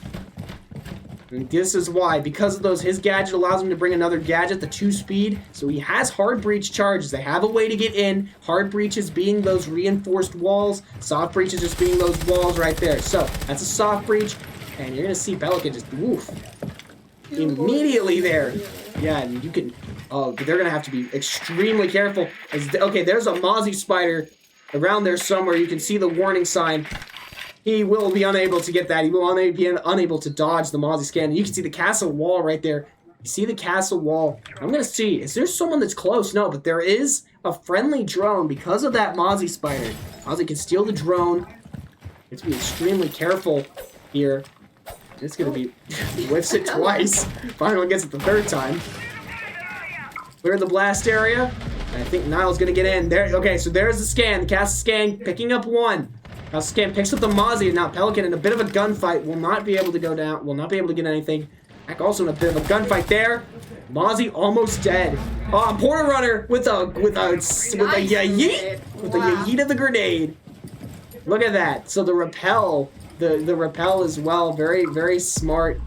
And this is why, because of those, his gadget allows him to bring another gadget, the 2-speed. So he has hard breach charges. They have a way to get in. Hard breaches being those reinforced walls. Soft breaches just being those walls right there. So that's a soft breach. And you're going to see Pelican just, woof, immediately there. Yeah, and you can, oh, they're going to have to be extremely careful. Okay, there's a Mozzie spider around there somewhere. You can see the warning sign. He will be unable to get that. He will be unable to dodge the Mozzie scan. You can see the castle wall right there. You see the castle wall. I'm going to see, is there someone that's close? No, but there is a friendly drone because of that Mozzie spider. Mozzie can steal the drone. You have to be extremely careful here. It's going to be, whiffs it twice. Finally gets it the third time. Clear the blast area. And I think Niall's going to get in. There. Okay, so there's the scan. The castle scan picking up one. Scan picks up the Mozzie, and now Pelican in a bit of a gunfight will not be able to go down, will not be able to get anything. Back also in a bit of a gunfight there. Mozzie almost dead. Porter Runner with a yeet of the grenade. Look at that. So the rappel, the rappel as well, very, very smart.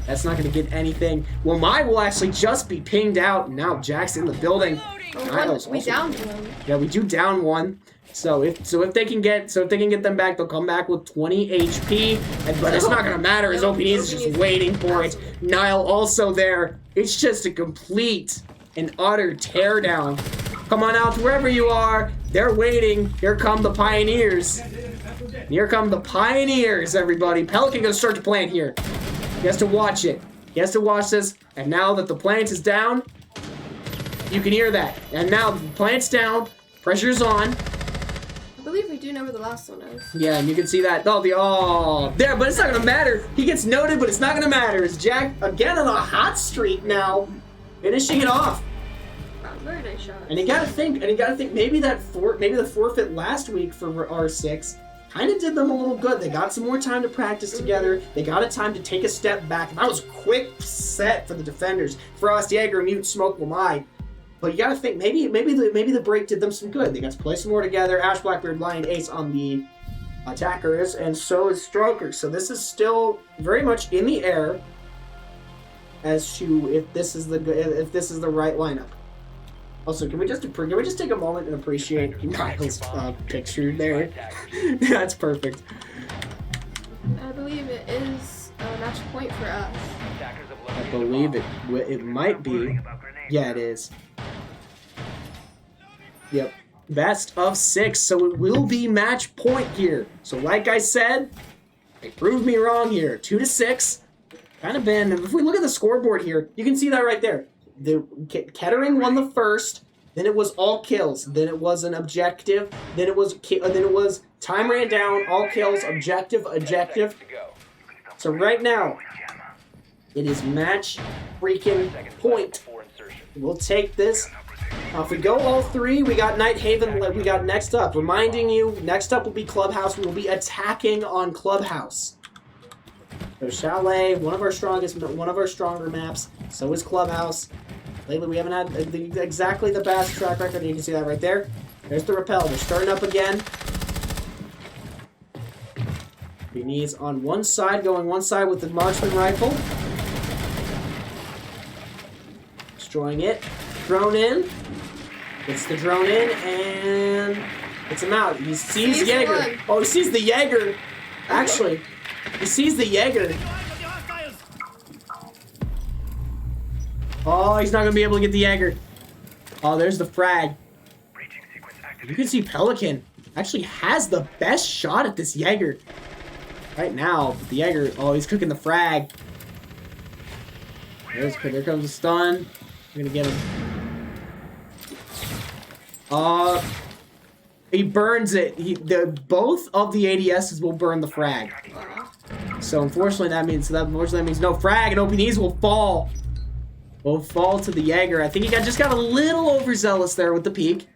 That's not going to get anything. Well, mine will actually just be pinged out. Now Jack's in the building. We downed one. Yeah, we do down one. So if they can get them back, they'll come back with 20 HP. But it's not gonna matter. His OPD is just waiting for it. Niall also there. It's just a complete and utter teardown. Come on out wherever you are. They're waiting. Here come the Pioneers. Here come the Pioneers, everybody. Pelican gonna start to plant here. He has to watch it. He has to watch this. And now that the plant is down, you can hear that. And now the plant's down. Pressure's on. I believe we do know where the last one is. Yeah, and you can see that. There, but it's not gonna matter. He gets noted, but it's not gonna matter. It's Jack again on a hot streak now, finishing it off. Wow, very nice shot. And you gotta think, maybe the forfeit last week for R6 kind of did them a little good. They got some more time to practice together. They got a time to take a step back. That was a quick set for the defenders. Frost Jaeger, Mute, Smoke, Lamai. But you gotta think, maybe the break did them some good. They got to play some more together. Ash, Blackbeard, Lion, Ace on the attackers, and so is Stroker. So this is still very much in the air as to if this is the right lineup. Also, can we just take a moment and appreciate Niall's picture there? That's perfect. I believe it is a match point for us. I believe it might be. Yeah, it is. Yep. Best of 6, so it will be match point here. So like I said, they proved me wrong here. 2-6. Kind of been, if we look at the scoreboard here, you can see that right there. The Kettering won the first, then it was all kills, then it was an objective, then it was time ran down, all kills, objective. So right now, it is match freaking point. We'll take this. If we go all three, we got Night Haven. We got next up. Reminding you, next up will be Clubhouse. We will be attacking on Clubhouse. So Chalet, one of our stronger maps. So is Clubhouse. Lately, we haven't had exactly the best track record. You can see that right there. There's the rappel. They're starting up again. Beanies on one side, going one side with the marksman rifle. Destroying it. Drone in. Gets the drone in, and gets him out. He sees Jaeger. One. Oh, he sees the Jaeger. Actually, he sees the Jaeger. Oh, he's not going to be able to get the Jaeger. Oh, there's the frag. You can see Pelican actually has the best shot at this Jaeger. Right now, the Jaeger, oh, he's cooking the frag. There comes the stun. I'm going to get him. He burns it. Both of the ADSs will burn the frag. So unfortunately that means no frag, and OPDs will fall. Will fall to the Jaeger. I think he just got a little overzealous there with the peak.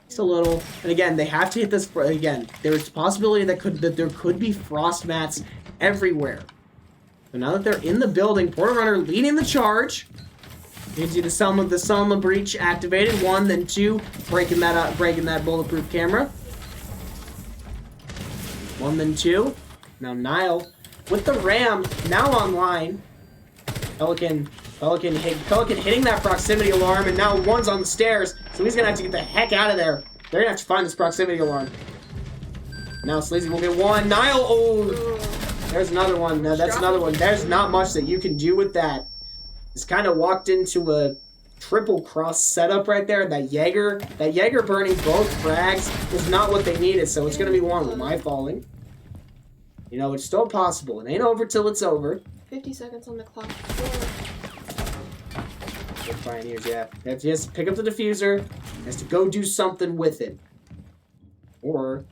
Just a little. And again, they have to hit this again. There's a possibility that there could be frost mats everywhere. So now that they're in the building, Porter Runner leading the charge. You can see the Selma breach activated. 1, then 2, breaking that bulletproof camera. 1, then 2. Now Niall with the Ram now online. Pelican hitting that proximity alarm, and now one's on the stairs, so he's gonna have to get the heck out of there. They're gonna have to find this proximity alarm. Now Sleazy will get one. Niall, oh, there's another one. No, that's another one. There's not much that you can do with that. It's kind of walked into a triple cross setup right there. That Jaeger burning both frags was not what they needed, so it's gonna be one with my falling. You know, it's still possible. It ain't over till it's over. 50 seconds on the clock. The Pioneers, yeah. They have to just pick up the diffuser. Has to go do something with it. Or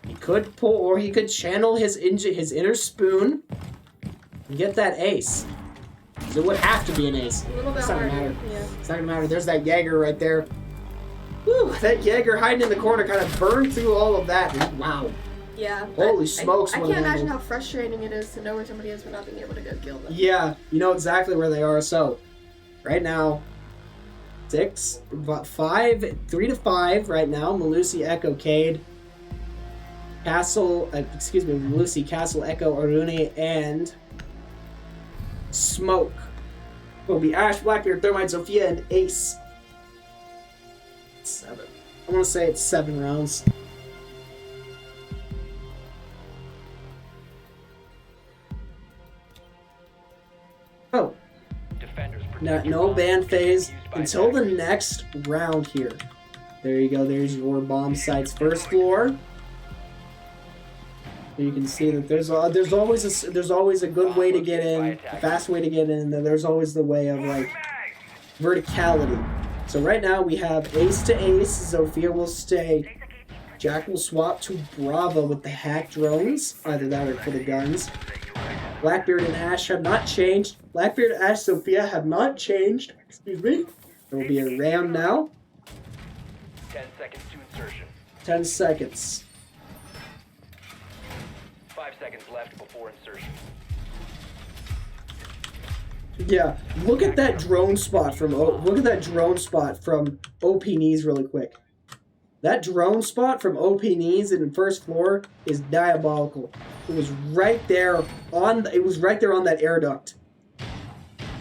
he could pull, or he could channel his inner spoon and get that ace. So it would have to be an ace. A little bit It's not gonna harder. matter. Yeah. It's not gonna matter. There's that Jaeger right there. Whew, that Jaeger hiding in the corner kind of burned through all of that. Wow. Yeah. Holy smokes, I what a can't imagine handle. how frustrating it is to know where somebody is but not being able to go kill them. Yeah, you know exactly where they are. So, right now, 3 to 5 right now. Malusi, Echo, Cade, Castle, Malusi, Castle, Echo, Arune, and Smoke. Will be Ash, Blackbeard, Thermite, Sophia, and Ace. 7. I want to say it's 7 rounds. Oh. Defenders No, protect your no bomb ban from phase being used by until the attackers. next round here. There you go. There's your bomb site's first floor. You can see that there's always a good way to get in, a fast way to get in, and there's always the way of like verticality. So right now we have ace to ace. Sophia will stay. Jack will swap to Bravo with the hack drones, either that or for the guns. Blackbeard and Ash have not changed. Blackbeard, Ash, Sophia have not changed. Excuse me. There will be a round now. 10 seconds to insertion. 10 seconds. 5 seconds left before insertion. Yeah, look at that drone spot from OP Knees really quick. That drone spot from OP Knees in the first floor is diabolical. It was right there on that air duct.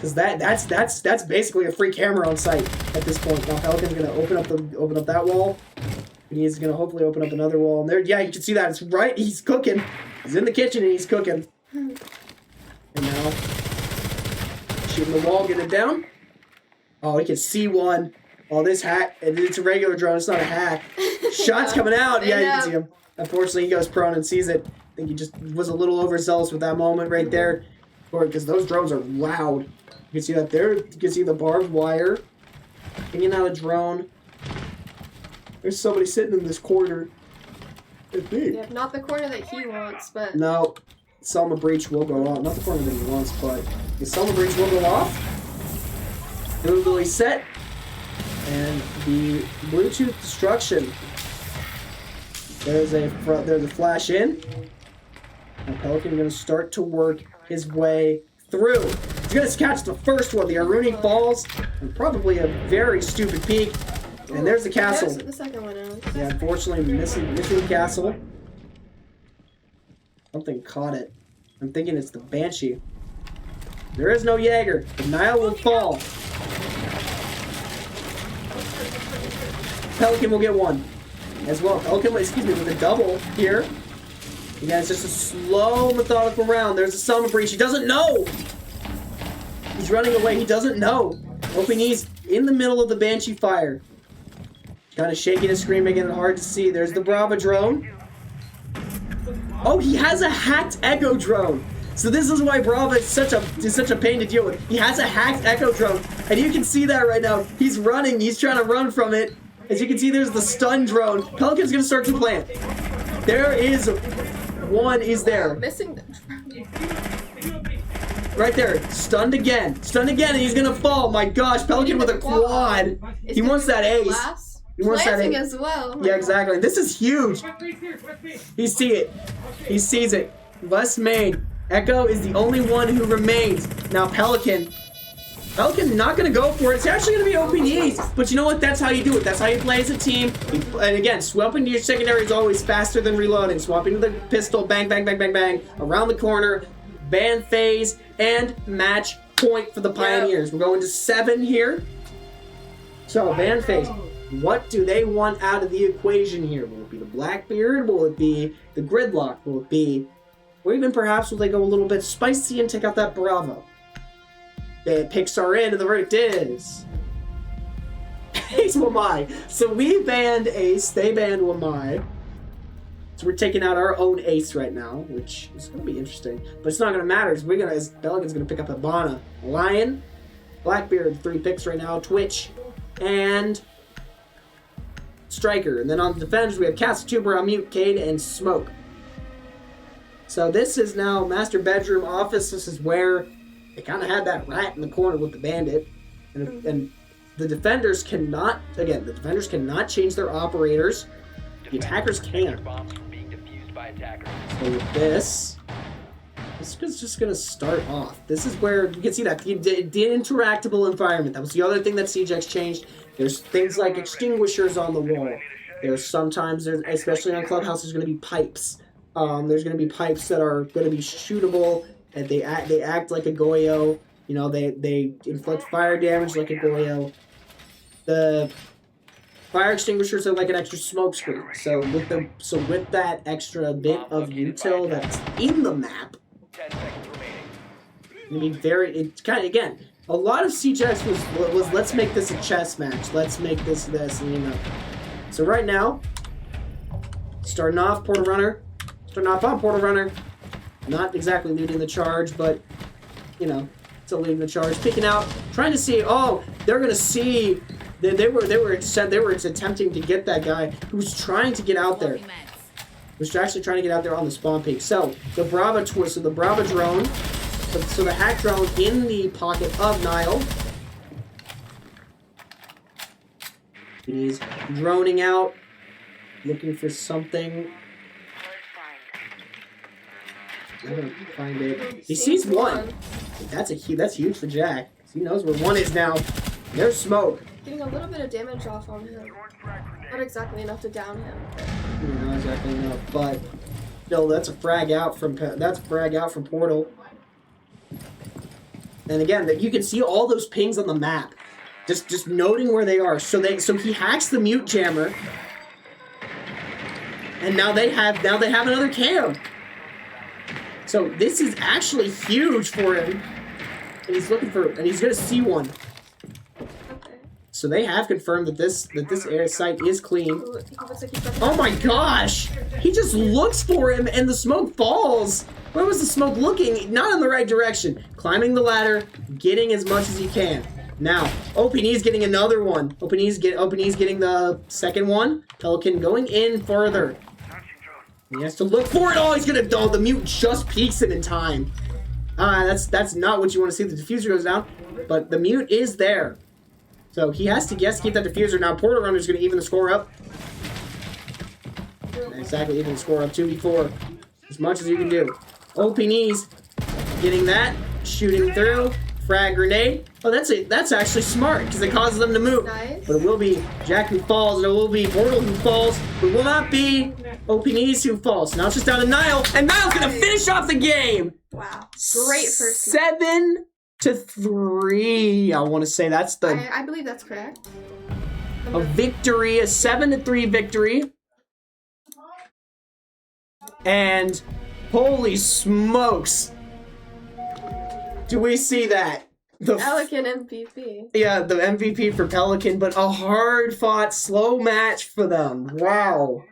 Cause that's basically a free camera on site at this point. Now Pelican's gonna open up that wall. And he's gonna hopefully open up another wall. And there, yeah, you can see that. It's right, he's cooking. He's in the kitchen and he's cooking. And now shooting the wall, get it down. Oh, he can see one. Oh, this hack, and it's a regular drone, it's not a hack. Shots coming out, yeah, you can see him. Unfortunately, he goes prone and sees it. I think he just was a little overzealous with that moment right there. Because those drones are loud. You can see that there, you can see the barbed wire. Hanging out a drone. There's somebody sitting in this corner. It's me. Yeah, not the corner that he wants, but... No, Selma Breach will go off. Not the corner that he wants, but the Selma Breach will go off. Google set. And the Bluetooth destruction. There's a flash in. Now Pelican going to start to work his way through. He's going to catch the first one. The Aruni falls. And probably a very stupid peek. And there's the castle. There's the second one out. Yeah, unfortunately missing the castle. Something caught it. I'm thinking it's the Banshee. There is no Jaeger. The Nile will fall. Pelican will get one as well. Pelican, with a double here. Again, it's just a slow, methodical round. There's a Selma Breach. He doesn't know. He's running away. He doesn't know. Hoping he's in the middle of the Banshee fire. Kind of shaking and screaming, making it hard to see. There's the Brava drone. Oh, he has a hacked Echo drone. So this is why Brava is such a pain to deal with. He has a hacked Echo drone, and you can see that right now. He's running. He's trying to run from it. As you can see, there's the stun drone. Pelican's gonna start to plant. There is one. Is there? Missing. Right there. Stunned again. Stunned again, and he's gonna fall. My gosh, Pelican with a quad. He wants that ace. He wants that Planting ace. as well. Yeah, exactly. This is huge. He sees it. He sees it. West main. Echo is the only one who remains. Now Pelican not going to go for it. It's actually going to be OPDs. But you know what? That's how you do it. That's how you play as a team. And again, swapping to your secondary is always faster than reloading. Swapping to the pistol, bang, bang, bang, bang, bang, around the corner. ban phase, and match point for the Pioneers. We're going to 7 here. So, ban phase. What do they want out of the equation here? Will it be the Blackbeard? Will it be the Gridlock? Will it be... Or even perhaps will they go a little bit spicy and take out that Bravo? The picks are in, and the verdict is... Ace Wamai. So we banned Ace, they banned Wamai. So we're taking out our own Ace right now, which is going to be interesting. But it's not going to matter, as Pelican's going to pick up Hibana. Lion, Blackbeard, 3 picks right now, Twitch, and Striker. And then on the defenders, we have Castlatuber, Mute, Cade, and Smoke. So this is now Master Bedroom Office. This is where they kind of had that rat in the corner with the bandit. And the defenders cannot, again, the defenders cannot change their operators. The attackers can. So with this is just going to start off. This is where you can see that the interactable environment. That was the other thing that CJX changed. There's things like extinguishers on the wall. There's especially on Clubhouse, there's going to be pipes. There's going to be pipes that are going to be shootable, and they act like a Goyo. You know, they inflict fire damage like a Goyo. The fire extinguishers are like an extra smoke screen. So with that extra bit of util that's in the map, I mean, it's kind of, again, a lot of CJX was let's make this a chess match. Let's make this, and you know. So right now, starting off Portal Runner. Starting off on Portal Runner. Not exactly leading the charge, but, you know, still leading the charge. Picking out, trying to see, they're going to see, they were attempting to get that guy who was trying to get out there. Was actually trying to get out there on the spawn peak. So, the Brava drone, so the hack drone in the pocket of Nile. He's droning out, looking for something. I don't find it. He sees 1. That's huge for Jack. He knows where 1 is now. There's Smoke. Getting a little bit of damage off on him. Not exactly enough to down him. Not exactly enough, but still, that's a frag out from Portal. And again, you can see all those pings on the map, just noting where they are. So he hacks the mute jammer, and now they have another cam. So this is actually huge for him, and he's gonna see 1. Okay. So they have confirmed that this air site is clean. Ooh, Oh my gosh! He just looks for him, and the smoke falls. Where was the smoke looking? Not in the right direction. Climbing the ladder, getting as much as he can. Now, OPN's getting another one. OPN's getting the second one. Pelican going in further. He has to look for it. He's gonna. The mute just peeks him in time. That's not what you want to see. The diffuser goes down, but the mute is there. So he has to keep that diffuser. Now Portal Runner's gonna even the score up. Exactly, even the score up 2v4. As much as you can do. OPN's getting that, shooting through. Frag grenade. That's actually smart because it causes them to move. Nice. But it will be Jack who falls, and it will be Portal who falls. It will not be OPN's who falls. Now it's just down to Nile, and Nile's gonna finish off the game. Wow. Great first match. 7-3. I want to say that's I believe that's correct. a victory, a 7-3 victory. And holy smokes. Do we see that? The Pelican MVP. Yeah, the MVP for Pelican, but a hard-fought, slow match for them. Wow.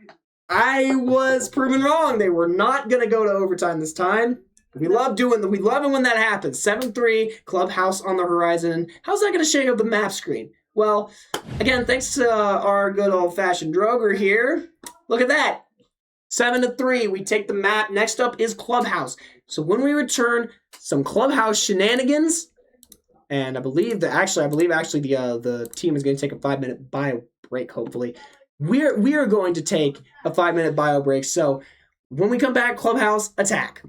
I was proven wrong. They were not going to go to overtime this time. We love it when that happens. 7-3, Clubhouse on the horizon. How's that going to shake up the map screen? Well, again, thanks to our good old-fashioned Droger here. Look at that. 7-3, we take the map. Next up is Clubhouse. So when we return, some Clubhouse shenanigans, and I believe the team is going to take a 5-minute bio break. Hopefully, we are going to take a 5-minute bio break. So when we come back, Clubhouse attack.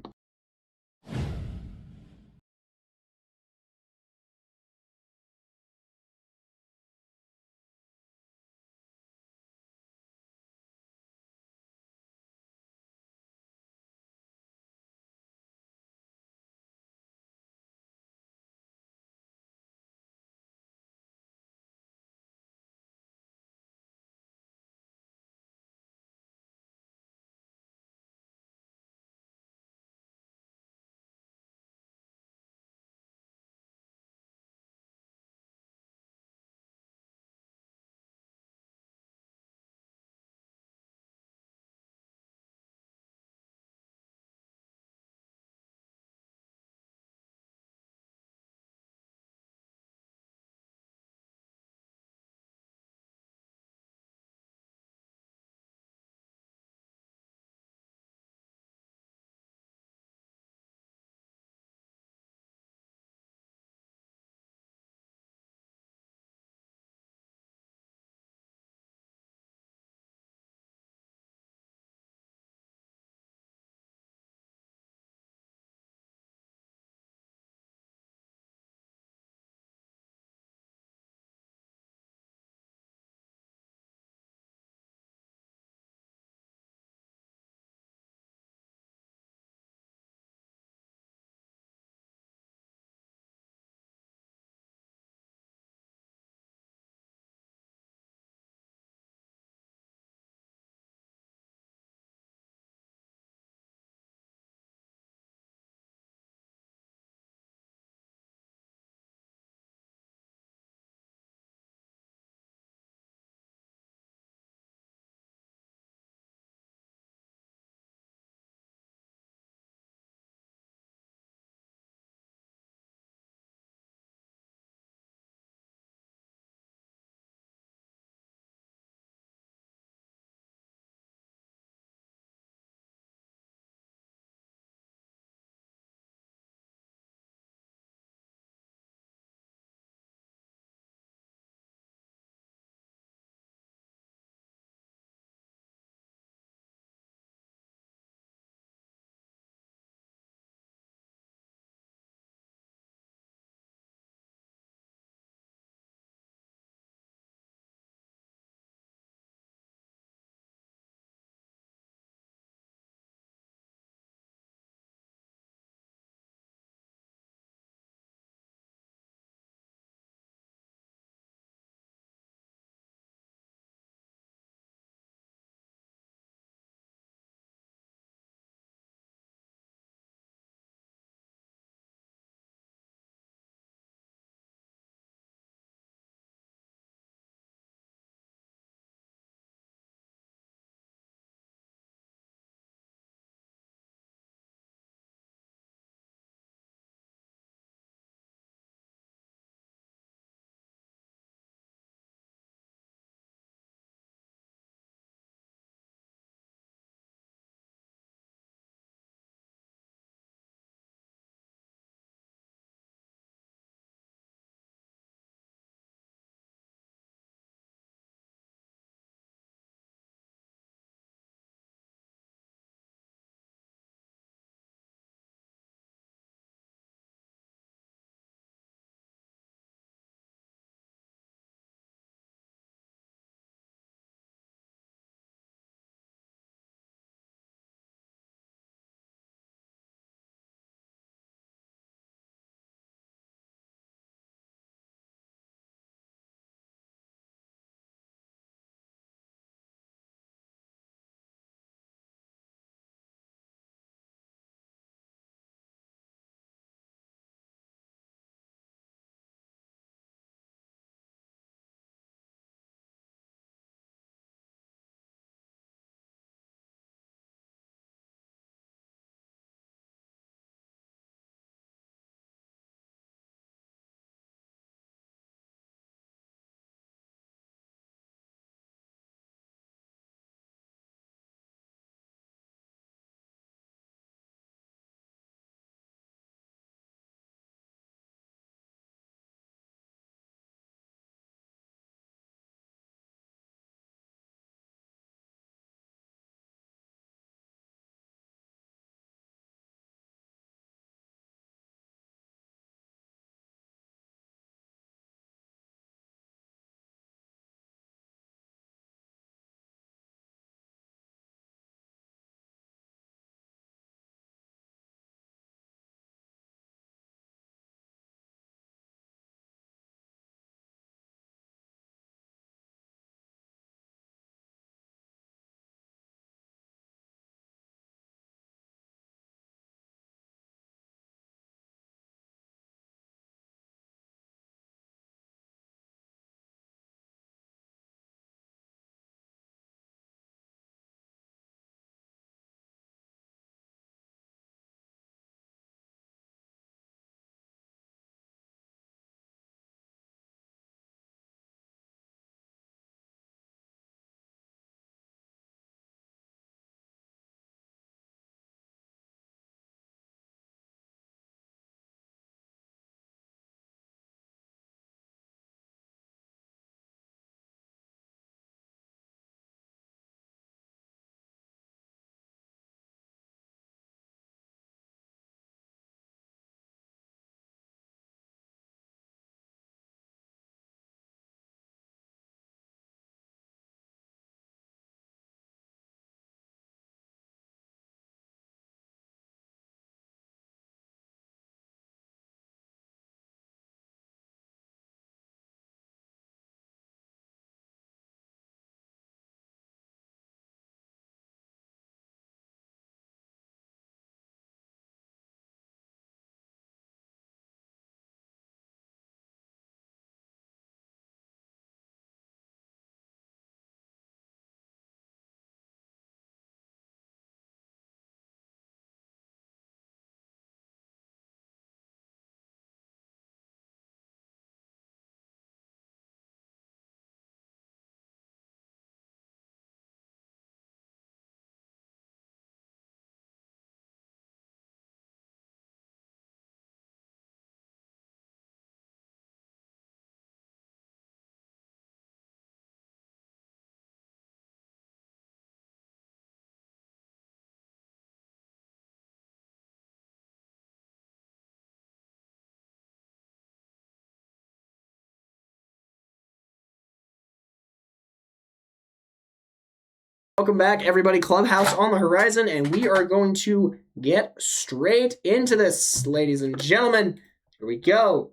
Welcome back, everybody. Clubhouse on the horizon, and we are going to get straight into this, ladies and gentlemen. Here we go.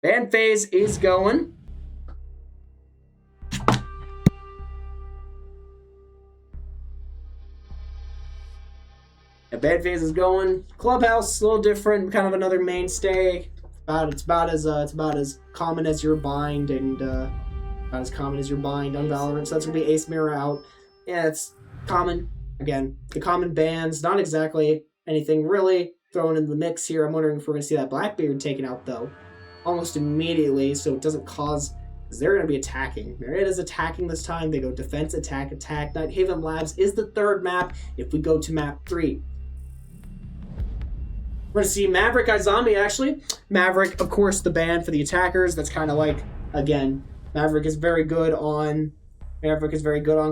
Band phase is going. The band phase is going. Clubhouse, a little different, kind of another mainstay. It's about as common as your bind, and about as common as your bind on Valorant. So that's gonna be Ace Mirror out. Yeah, it's common. Again, the common bands, not exactly anything really thrown in the mix here. I'm wondering if we're going to see that Blackbeard taken out, though, almost immediately, so it doesn't cause... Because they're going to be attacking. Marietta's attacking this time. They go defense, attack, attack. Nighthaven Labs is the third map if we go to map 3. We're going to see Maverick iZombie, actually. Maverick, of course, the band for the attackers. That's kind of like, again, Maverick is very good on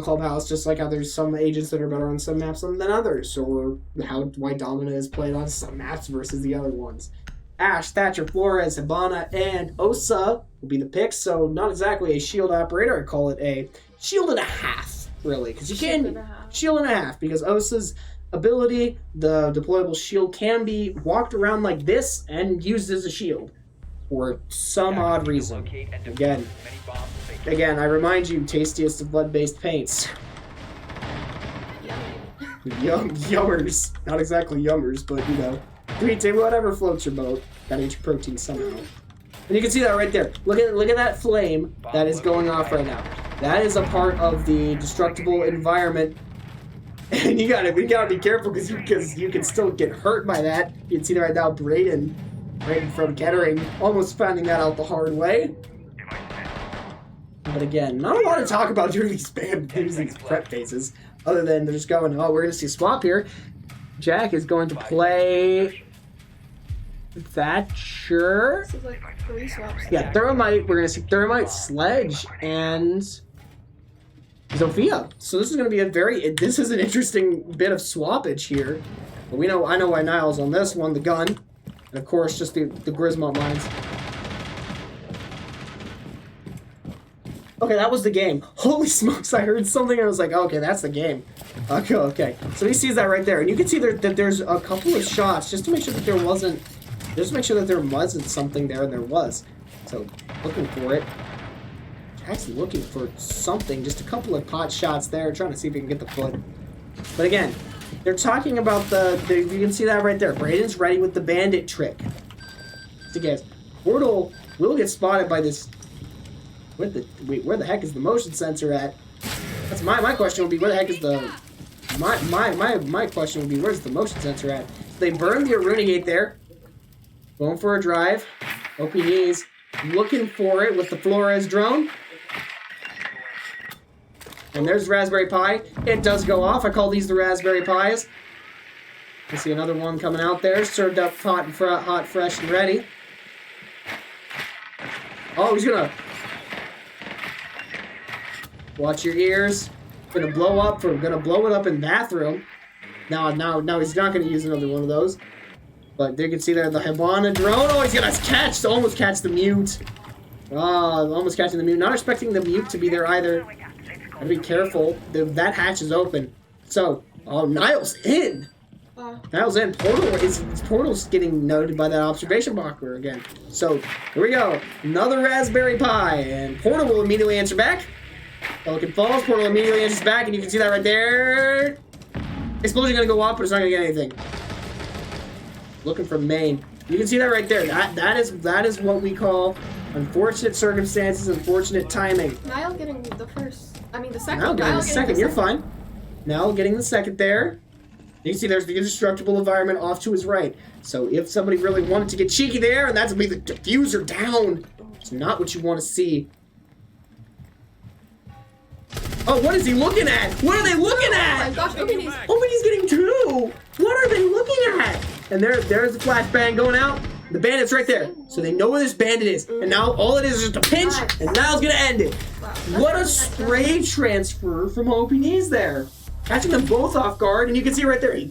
Clubhouse, just like how there's some agents that are better on some maps than others, or why Domina is played on some maps versus the other ones. Ash, Thatcher, Flores, Hibana, and Osa will be the picks, so not exactly a shield operator. I call it a shield and a half, really, because you can shield and a half, because Osa's ability, the deployable shield, can be walked around like this and used as a shield for some odd reason. Again, I remind you, tastiest of blood-based paints. Yummers. Not exactly yummers, but, you know. Whatever floats your boat. Gotta eat your protein somehow. And you can see that right there. Look at that flame that is going off right now. That is a part of the destructible environment. And you gotta be careful because you can still get hurt by that. You can see that right now, Braden from Kettering, almost finding that out the hard way. But again, not a lot to talk about during these prep phases, other than they're just going, oh, we're going to see a swap here. Jack is going to play Thatcher. This is like 3 swaps. Yeah, Thermite. We're going to see Thermite, Sledge, and Zofia. So this is going to be this is an interesting bit of swappage here. But I know why Niall's on this one, the gun. And of course, just the Grismont mines. Okay, that was the game. Holy smokes, I heard something and I was like, okay, that's the game. Okay. So he sees that right there. And you can see that there's a couple of shots just to make sure that there wasn't something there, and there was. So, looking for it. Jack's looking for something. Just a couple of pot shots there, trying to see if he can get the foot. But again, they're talking about you can see that right there. Braden's ready with the bandit trick. So guys, Portal will get spotted by this... where the heck is the motion sensor at? That's my question would be, where the heck is the... My question would be, where's the motion sensor at? So they burned the Arunigate there. Going for a drive. OPD's looking for it with the Flores drone. And there's Raspberry Pi. It does go off. I call these the Raspberry Pis. I see another one coming out there. Served up hot, fresh, and ready. Oh, he's gonna... watch your ears. Gonna blow it up in bathroom. Now he's not gonna use another one of those. But you can see there the Hibana drone. Oh, he's gonna almost catch the mute. Oh, almost catching the mute. Not expecting the mute to be there either. Gotta be careful. That hatch is open. So, oh, Niall's in. Niall's in. Portal's getting noted by that observation blocker again. So, here we go. Another Raspberry Pi. And Portal will immediately answer back. Pelican falls. Portal immediately answers back. And you can see that right there. Explosion gonna go off, but it's not gonna get anything. Looking for main. You can see that right there. That is what we call unfortunate circumstances, unfortunate timing. Niall getting the second. Niall getting the second. You're fine. Niall getting the second there. You can see there's the indestructible environment off to his right. So if somebody really wanted to get cheeky there, and that's going to be the diffuser down. It's not what you want to see. Oh, what is he looking at? What are they looking at? Oh my gosh, Openy's getting 2. What are they looking at? And there's the flashbang going out. The bandit's right there. So they know where this bandit is. And now all it is just a pinch, and Niall's gonna end it. What a stray transfer from OPN's there. Catching them both off guard, and you can see right there, he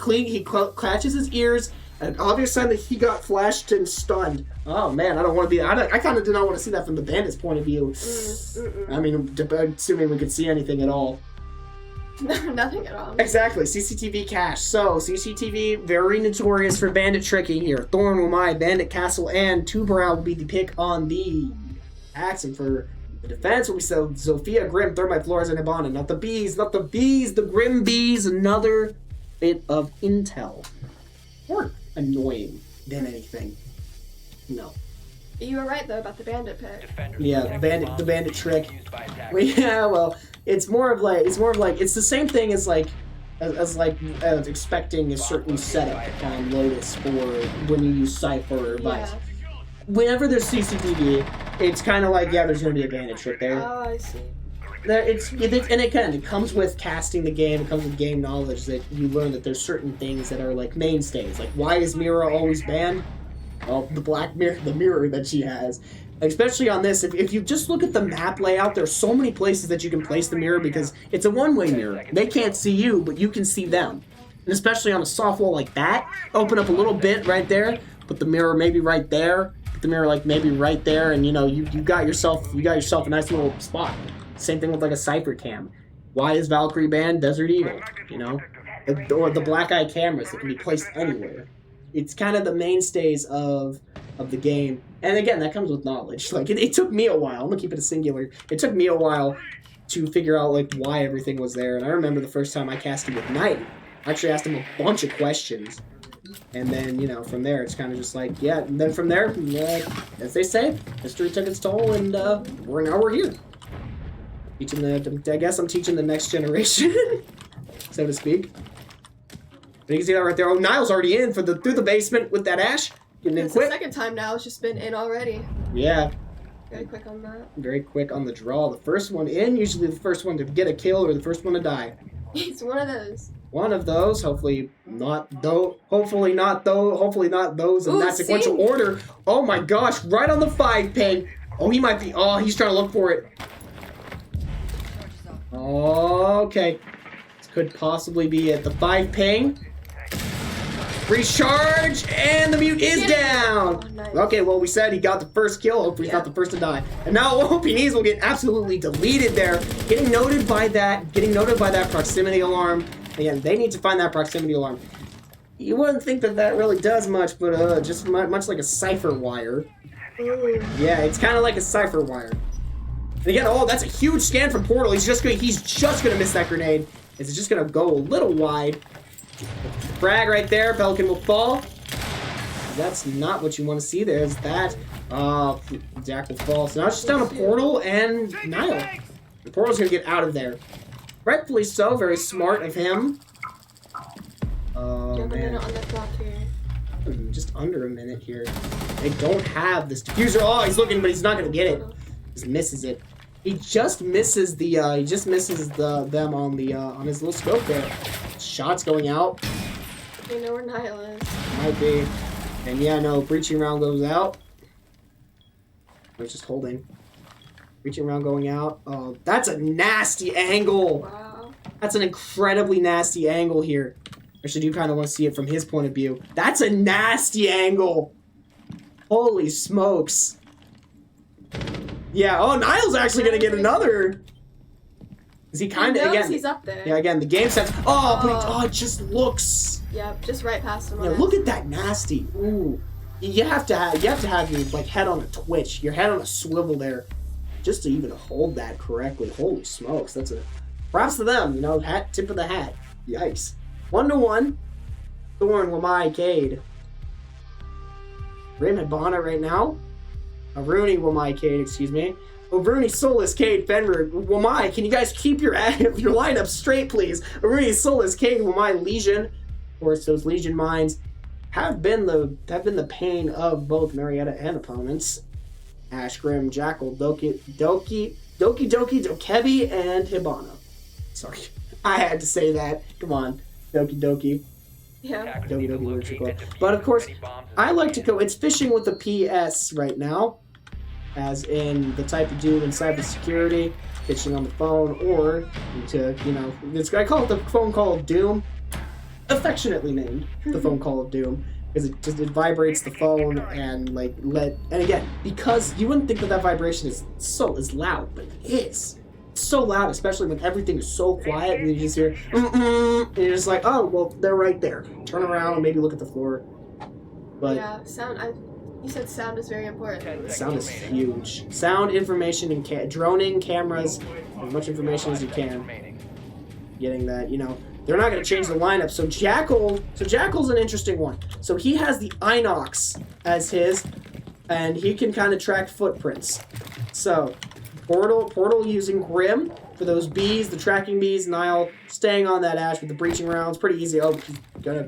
catches his ears, an obvious sign that he got flashed and stunned. Oh man, I don't want to be. I kind of did not want to see that from the bandit's point of view. I mean, assuming we could see anything at all. Nothing at all. Exactly, CCTV cache. So, CCTV, very notorious for bandit tricking here. Thorn, Wamai, Bandit Castle, and Tuberal will be the pick on the axe. And for the defense will be Zofia, Grim, Thermite, Flores, and Hibana. Not the bees, the Grim bees. Another bit of intel. More annoying than anything. No. You were right though about the bandit pick. Defenders Yeah, protect the bandit trick. used by attackers. Well, yeah, well, it's more of like it's the same thing as expecting a certain setup on Lotus for when you use Cypher or Vice. Yeah. Whenever there's CCTV, it's kind of like, yeah, there's going to be a bandit trick there. Oh, I see. It comes with casting the game. It comes with game knowledge that you learn that there's certain things that are like mainstays. Like, why is Mira always banned? Well, the black mirror, the mirror that she has. Especially on this, if you just look at the map layout, there's so many places that you can place the mirror because it's a one-way mirror. They can't see you, but you can see them. And especially on a soft wall like that, open up a little bit right there, put the mirror maybe right there, put the mirror like maybe right there, and you know you got yourself a nice little spot. Same thing with like a Cypher cam. Why is Valkyrie banned? Desert Eagle, you know, or the black eye cameras that can be placed anywhere. It's kind of the mainstays of the game. And again, that comes with knowledge. Like, it took me a while. I'm gonna keep it a singular. It took me a while to figure out, like, why everything was there. And I remember the first time I casted with Knight, I actually asked him a bunch of questions. And then, you know, from there, it's kind of just like, yeah. And then from there, as they say, history took its toll, and we're here. I guess I'm teaching the next generation, so to speak. You can see that right there. Oh, Niall's already in through the basement with that Ash. Getting in It's quick. the second time now. It's just been in already. Yeah. Very quick on that. Very quick on the draw. The first one in, usually the first one to get a kill or the first one to die. It's one of those. One of those. Hopefully not those in Ooh, that sequential see? order. Oh my gosh, right on the 5 ping. Oh, he might be. Oh, he's trying to look for it. Okay. This could possibly be it. The 5 ping. Recharge, and the mute is down. Oh, nice. Okay, well, we said he got the first kill. Hopefully, he's not the first to die. And now OPNs will get absolutely deleted there. Getting noted by that proximity alarm. Again, they need to find that proximity alarm. You wouldn't think that really does much, but just much like a Cypher wire. Ooh. Yeah, it's kind of like a Cypher wire. And again, oh, that's a huge scan from Portal. He's just gonna miss that grenade. It's just gonna go a little wide. Frag right there. Pelican will fall. That's not what you want to see. There's that. Jack will fall. So now it's just down a Portal and Niall. The Portal's gonna get out of there. Rightfully so. Very smart of him. Oh, You have a man. minute on the clock here. Just under a minute here. They don't have this diffuser. Oh, he's looking, but he's not gonna get it. Just misses it. He just misses the them on the on his little scope there. Shots going out. You know where Niall is. Might be. And yeah, no, breaching round goes out. We're just holding. Breaching round going out. Oh, that's a nasty angle. Wow. That's an incredibly nasty angle here. Actually, do kind of want to see it from his point of view. That's a nasty angle. Holy smokes. Yeah, oh, Niall's actually going to get another. Is he kind of, again. He's up there. Yeah, again, the game sense. Oh, but it just looks. Yep, just right past him. Yeah, look at that nasty. Ooh. You have to have your like head on a twitch, your head on a swivel there, just to even hold that correctly. Holy smokes, that's a props to them, you know, tip of the hat. Yikes. 1-1. Thorn, Wamai, Cade. Raymond Bonnet right now. Rooney, Wamai, Cade, excuse me. Rooney, Solus, Cade, Fenrir, Wamai. Can you guys keep your lineup straight, please? Rooney, Solus, Cade, Wamai, Legion. Of course, those Legion mines have been the pain of both Marietta and opponents. Ash, Grim, Jackal, Doki, Dokebi, and Hibana. Sorry, I had to say that. Come on, Doki. Yeah. Doki works so cool. But of course, I like to go. It's fishing with the PS right now, as in the type of Doom in cybersecurity, fishing on the phone, or to I call it the phone call of Doom. Affectionately named the phone call of Doom, because it vibrates the phone and and again, because you wouldn't think that vibration is loud, but it is. so loud, especially when everything is so quiet, and you just hear, and you're just like, oh, well, they're right there. Turn around and maybe look at the floor. But yeah, you said sound is very important. sound is huge. Sound, information, and droning, cameras, as much information as you can. Getting that, you know, they're not going to change the lineup. So Jackal's an interesting one. So he has the Inox as his, and he can kind of track footprints. So Portal using Grim for those bees, the tracking bees. Niall staying on that Ash with the breaching rounds. Pretty easy. Oh,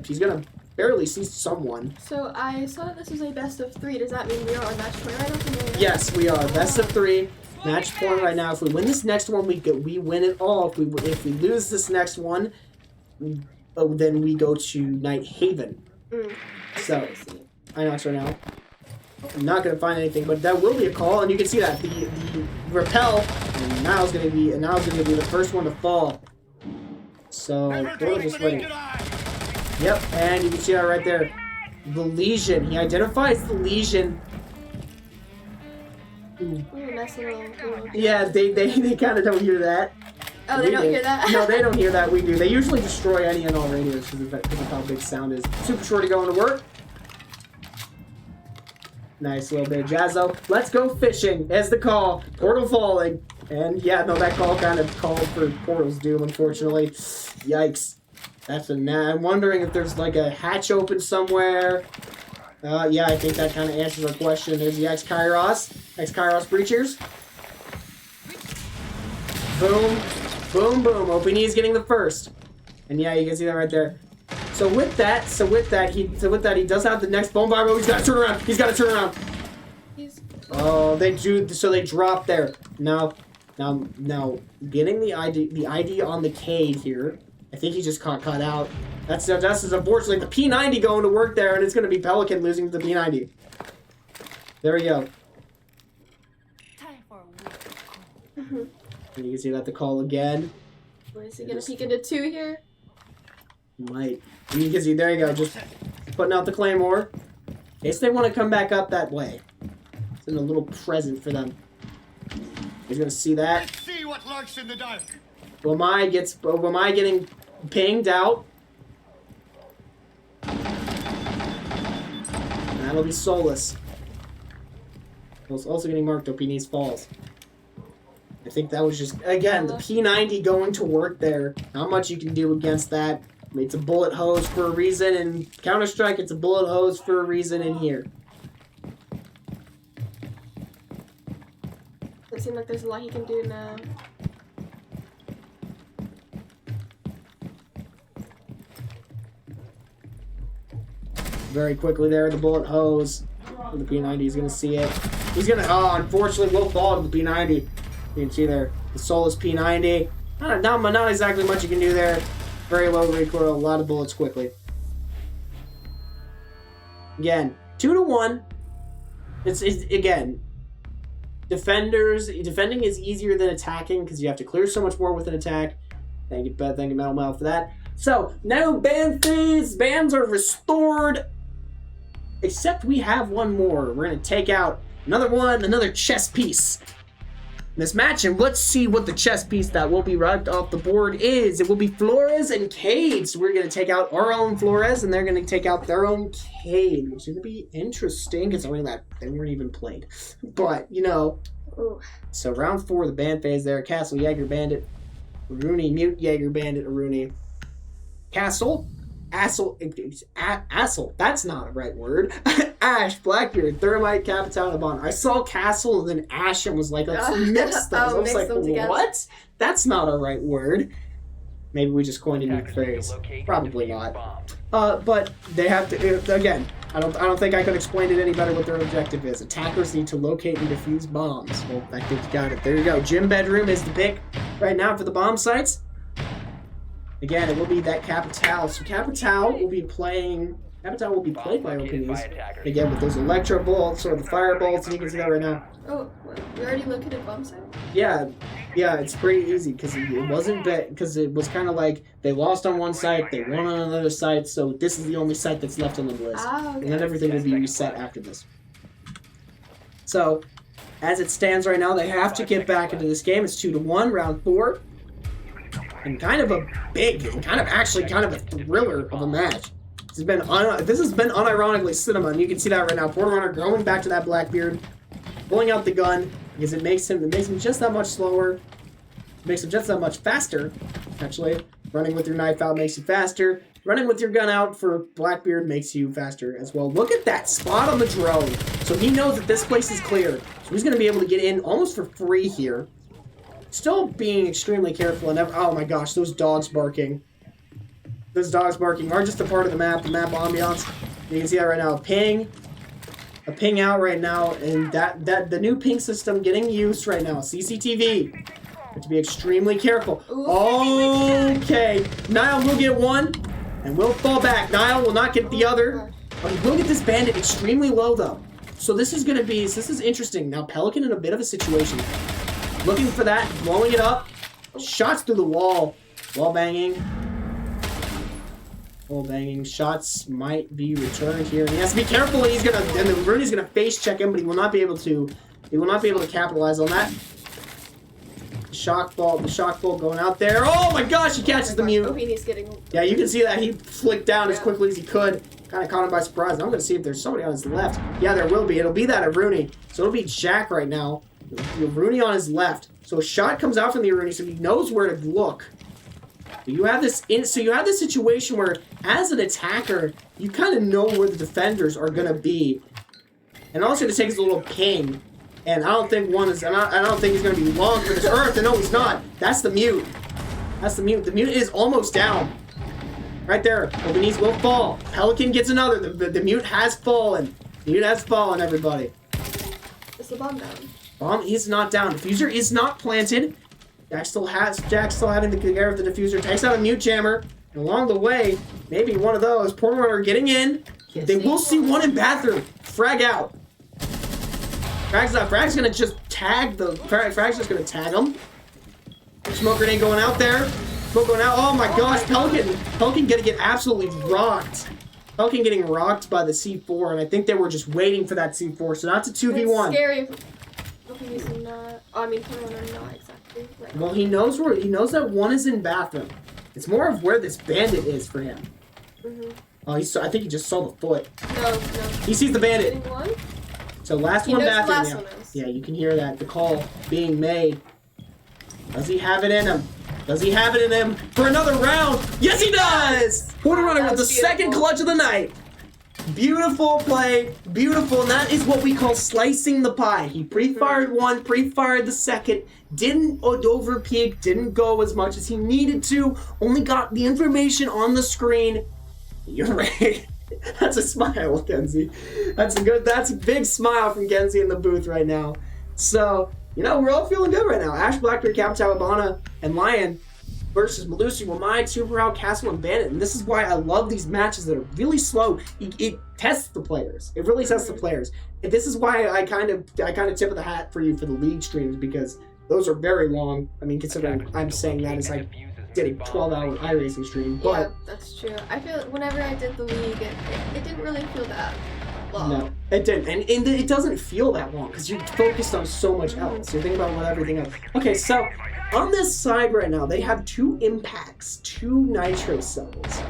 he's gonna barely see someone. So I saw that this was a best of 3. Does that mean we are on match point right now? Yes, we are. Best of 3. Match point right now. If we win this next one, we win it all. If we lose this next one, then we go to Night Haven. So, Inox right now. I'm not gonna find anything, but that will be a call, and you can see that the repel, and Niall's gonna be the first one to fall. So Portal's just waiting. Yep, and you can see that right there. The Legion. He identifies the Legion. Ooh, nice little yeah, they kind of don't hear that. Oh, they don't hear that? No, they don't hear that. We do. They usually destroy any and all radios because of how big sound is. Super Shorty going to work. Nice little bit of Jazzo. Let's go fishing as the call. Portal falling. And yeah, no, that call kind of called for Portal's doom, unfortunately. Yikes. That's I'm wondering if there's like a hatch open somewhere. Yeah, I think that kind of answers our question. There's the X-Kairos Breachers. Boom. Boom, boom. OPNE's getting the first. And yeah, you can see that right there. So with that, he does have the next bone bar, but he's got to turn around. Oh, they drop there. Now, getting the ID on the Cade here. I think he just got caught out. That's unfortunately the P90 going to work there, and it's going to be Pelican losing to the P90. There we go. And you can see that the call again. Is he going to peek into 2 here? Might. You can see, there you go, just putting out the Claymore. In case they want to come back up that way. It's a little present for them. He's going to see that. Let's see what lurks in the dark. Wamai getting pinged out. And that'll be Solus. Also getting marked OPN's falls. I think that was just, again, the P90 going to work there. Not much you can do against that. I mean, it's a bullet hose for a reason in Counter-Strike. It's a bullet hose for a reason in here. Doesn't seem like there's a lot he can do now. Very quickly there, the bullet hose. The P90 is going to see it. He's going to, unfortunately, will fall to the P90. You can see there, the Solus P90. Not exactly much you can do there. Very low recoil, a lot of bullets quickly. Again, 2-1. It's again, defending is easier than attacking because you have to clear so much more with an attack. Thank you, Metal Mel, for that. So now ban phase, bans are restored. Except we have one more. We're gonna take out another chess piece. This match, and let's see what the chess piece that will be wiped off the board is. It will be Flores and Cade. So we're going to take out our own Flores, and they're going to take out their own Cade, which is going to be interesting, considering that they weren't even played. But, you know. Ooh. So round 4, the ban phase there. Castle, Jaeger, Bandit, Rooney, Mute, Jaeger, Bandit, Rooney. Castle, Assel, that's not a right word. Ash, Blackbeard, Thermite, Capital, and Bond. I saw Castle and then Ash and was like, let's mix those. I was like, what? That's not a right word. Maybe we just coined a new phrase. Probably not. But they have to, again, I don't think I could explain it any better what their objective is. Attackers need to locate and defuse bombs. Well, I think you got it. There you go. Gym Bedroom is the pick right now for the bomb sites. Again, it will be that Capital. So Capital will be played by OPNs. Again, with those electro bolts or the fire bolts, and you can see that right now. Oh, we already located bomb site? Yeah, it's pretty easy because it wasn't bad, because it was kind of like they lost on one site, they won on another site, so this is the only site that's left on the list. Ah, okay. And then everything will be reset after this. So, as it stands right now, they have to get back into this game. It's 2-1, round 4. And kind of a big, kind of a thriller of a match. This has been unironically cinema, and you can see that right now. Portal Runner going back to that Blackbeard, pulling out the gun, because it makes him just that much slower. It makes him just that much faster, actually. Running with your knife out makes you faster. Running with your gun out for Blackbeard makes you faster as well. Look at that spot on the drone. So he knows that this place is clear. So he's going to be able to get in almost for free here. Still being extremely careful. And oh my gosh, those dogs barking. Those dogs barking are just a part of the map ambiance. You can see that right now. A ping out right now. And the new ping system getting used right now. CCTV. Have to be extremely careful. Okay. Niall will get one. And will fall back. Niall will not get the other. But he will get this bandit extremely low though. So this is interesting. Now Pelican in a bit of a situation. Looking for that, blowing it up. Shots through the wall. Wall banging. Wall banging. Shots might be returned here. And he has to be careful. And the Rooney's gonna face check him, but he will not be able to. He will not be able to capitalize on that. The shock ball going out there. Oh my gosh, he catches the mute. Yeah, you can see that he flicked down as quickly as he could. Kind of caught him by surprise. I'm gonna see if there's somebody on his left. Yeah, there will be. It'll be that Rooney. So it'll be Jack right now. Rooney on his left. So a shot comes out from the Rooney, so he knows where to look. You have this situation where, as an attacker, you kind of know where the defenders are gonna be, and all it's gonna take is a little ping. And I don't think I don't think he's gonna be long for this earth. And no, he's not. That's the mute. That's the mute. The mute is almost down. Right there. Obanese will fall. Pelican gets another. The mute has fallen. The mute has fallen, everybody. Is the bomb down? Bomb is not down. Diffuser is not planted. Jack's still having the care of the diffuser. Takes out a mute jammer. And along the way, maybe one of those. Portal Runner getting in. They will see one in bathroom. Frag out. Frag's not. Frag's gonna just tag the. Frag's just gonna tag him. Smoke grenade going out there. Smoke going out. Oh my gosh, Pelican gonna get absolutely rocked. Pelican getting rocked by the C4, and I think they were just waiting for that C4. So that's a 2v1. It's scary. He's not. Oh, I mean, not exactly. Right. Well, he knows that one is in bathroom. It's more of where this bandit is for him. Oh, I think he just saw the foot. No. He sees the bandit. One? So last one bathroom. Yeah, you can hear that. The call being made. Does he have it in him? Does he have it in him for another round? Yes, he does! Portal Runner with the second clutch of the night. Beautiful play. Beautiful. And that is what we call slicing the pie. He pre-fired one, pre-fired the second. Didn't over-peak. Didn't go as much as he needed to. Only got the information on the screen. You're right. That's a smile, Genzi. That's a big smile from Genzi in the booth right now. So, we're all feeling good right now. Ash, Blackbeard, Capitao, Ibana, and Lion versus Melusi, Wamai, Super Out, Castle, and Bandit. And this is why I love these matches that are really slow. It tests the players. It really tests the players. And this is why I kind of tip of the hat for you for the league streams, because those are very long. I mean, considering I'm saying that as I did a 12-hour iRacing stream. But yeah, that's true. I feel whenever I did the league, it didn't really feel that long. No, it didn't. And it doesn't feel that long because you're focused on so much else. You're thinking about everything else. Okay, so on this side right now, they have 2 impacts, 2 nitro cells.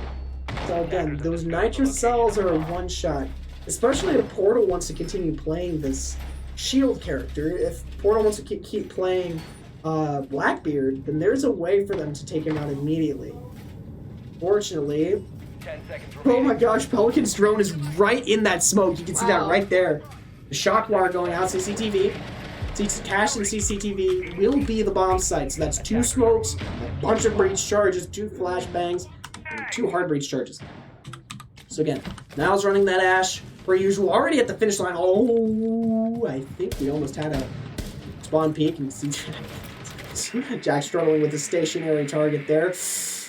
So again, those nitro cells are a one-shot. Especially if Portal wants to continue playing this shield character. If Portal wants to keep playing Blackbeard, then there's a way for them to take him out immediately. Fortunately, 10 seconds oh my gosh, Pelican's drone is right in that smoke. You can see that right there. The shock wire going out, CCTV. Cash and CCTV will be the bomb site. So that's 2 smokes, a bunch of breach charges, 2 flashbangs, and 2 hard breach charges. So again, Niall's running that Ash per usual. Already at the finish line. Oh, I think we almost had a spawn peak. And see Jack struggling with the stationary target there.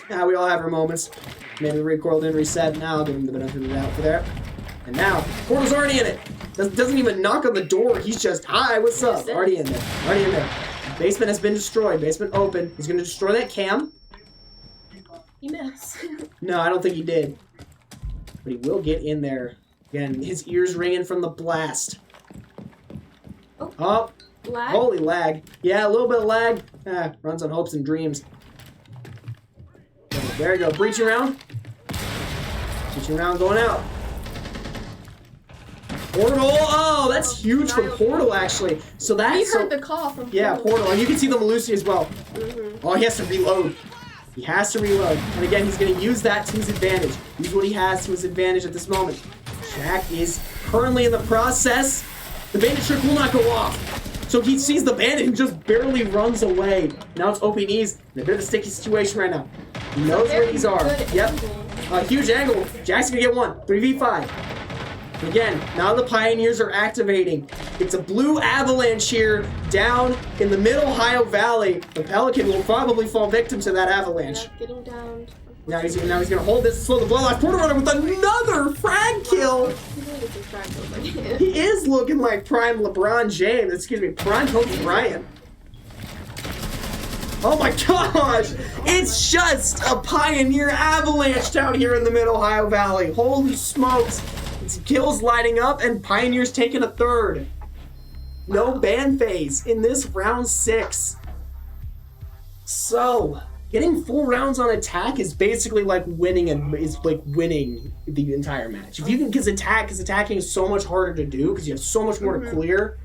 Now we all have our moments. Maybe the recoil didn't reset. Now I'll give him the benefit of the doubt for there. And now, Portal's already in it. Doesn't even knock on the door. He's just, hi, what's up? Already in there. Already in there. Basement has been destroyed. Basement open. He's going to destroy that cam. He missed. No, I don't think he did. But he will get in there. Again, his ears ringing from the blast. Oh, Lag? Holy lag. Yeah, a little bit of lag. Runs on hopes and dreams. There you go. Breaching round. Breaching round going out. Portal. Oh, that's huge from Portal, actually. So that's... He heard the call from Yeah, Portal. And you can see the Malusi as well. Oh, he has to reload. He has to reload. And again, he's going to use that to his advantage. Use what he has to his advantage at this moment. Jack is currently in the process. The bandit trick will not go off. So he sees the bandit and just barely runs away. Now it's open knees in a bit of a sticky situation right now. He knows where these are. Yep. A huge angle. Jack's going to get one. 3v5. Again, now the Pioneers are activating. It's a blue avalanche here down in the middle Ohio Valley. The Pelican will probably fall victim to that avalanche. Yeah, getting down. Now he's gonna hold this, slow the bloodline. Portal Runner with another frag kill. He is looking like prime LeBron James. Excuse me, prime Kobe Bryant. Oh my gosh! It's just a Pioneer avalanche down here in the middle Ohio Valley. Holy smokes! It's kills lighting up, and Pioneers taking a third. No ban phase in this round 6. So, getting 4 rounds on attack is basically like winning the entire match. If you can, because attacking is so much harder to do because you have so much more to clear.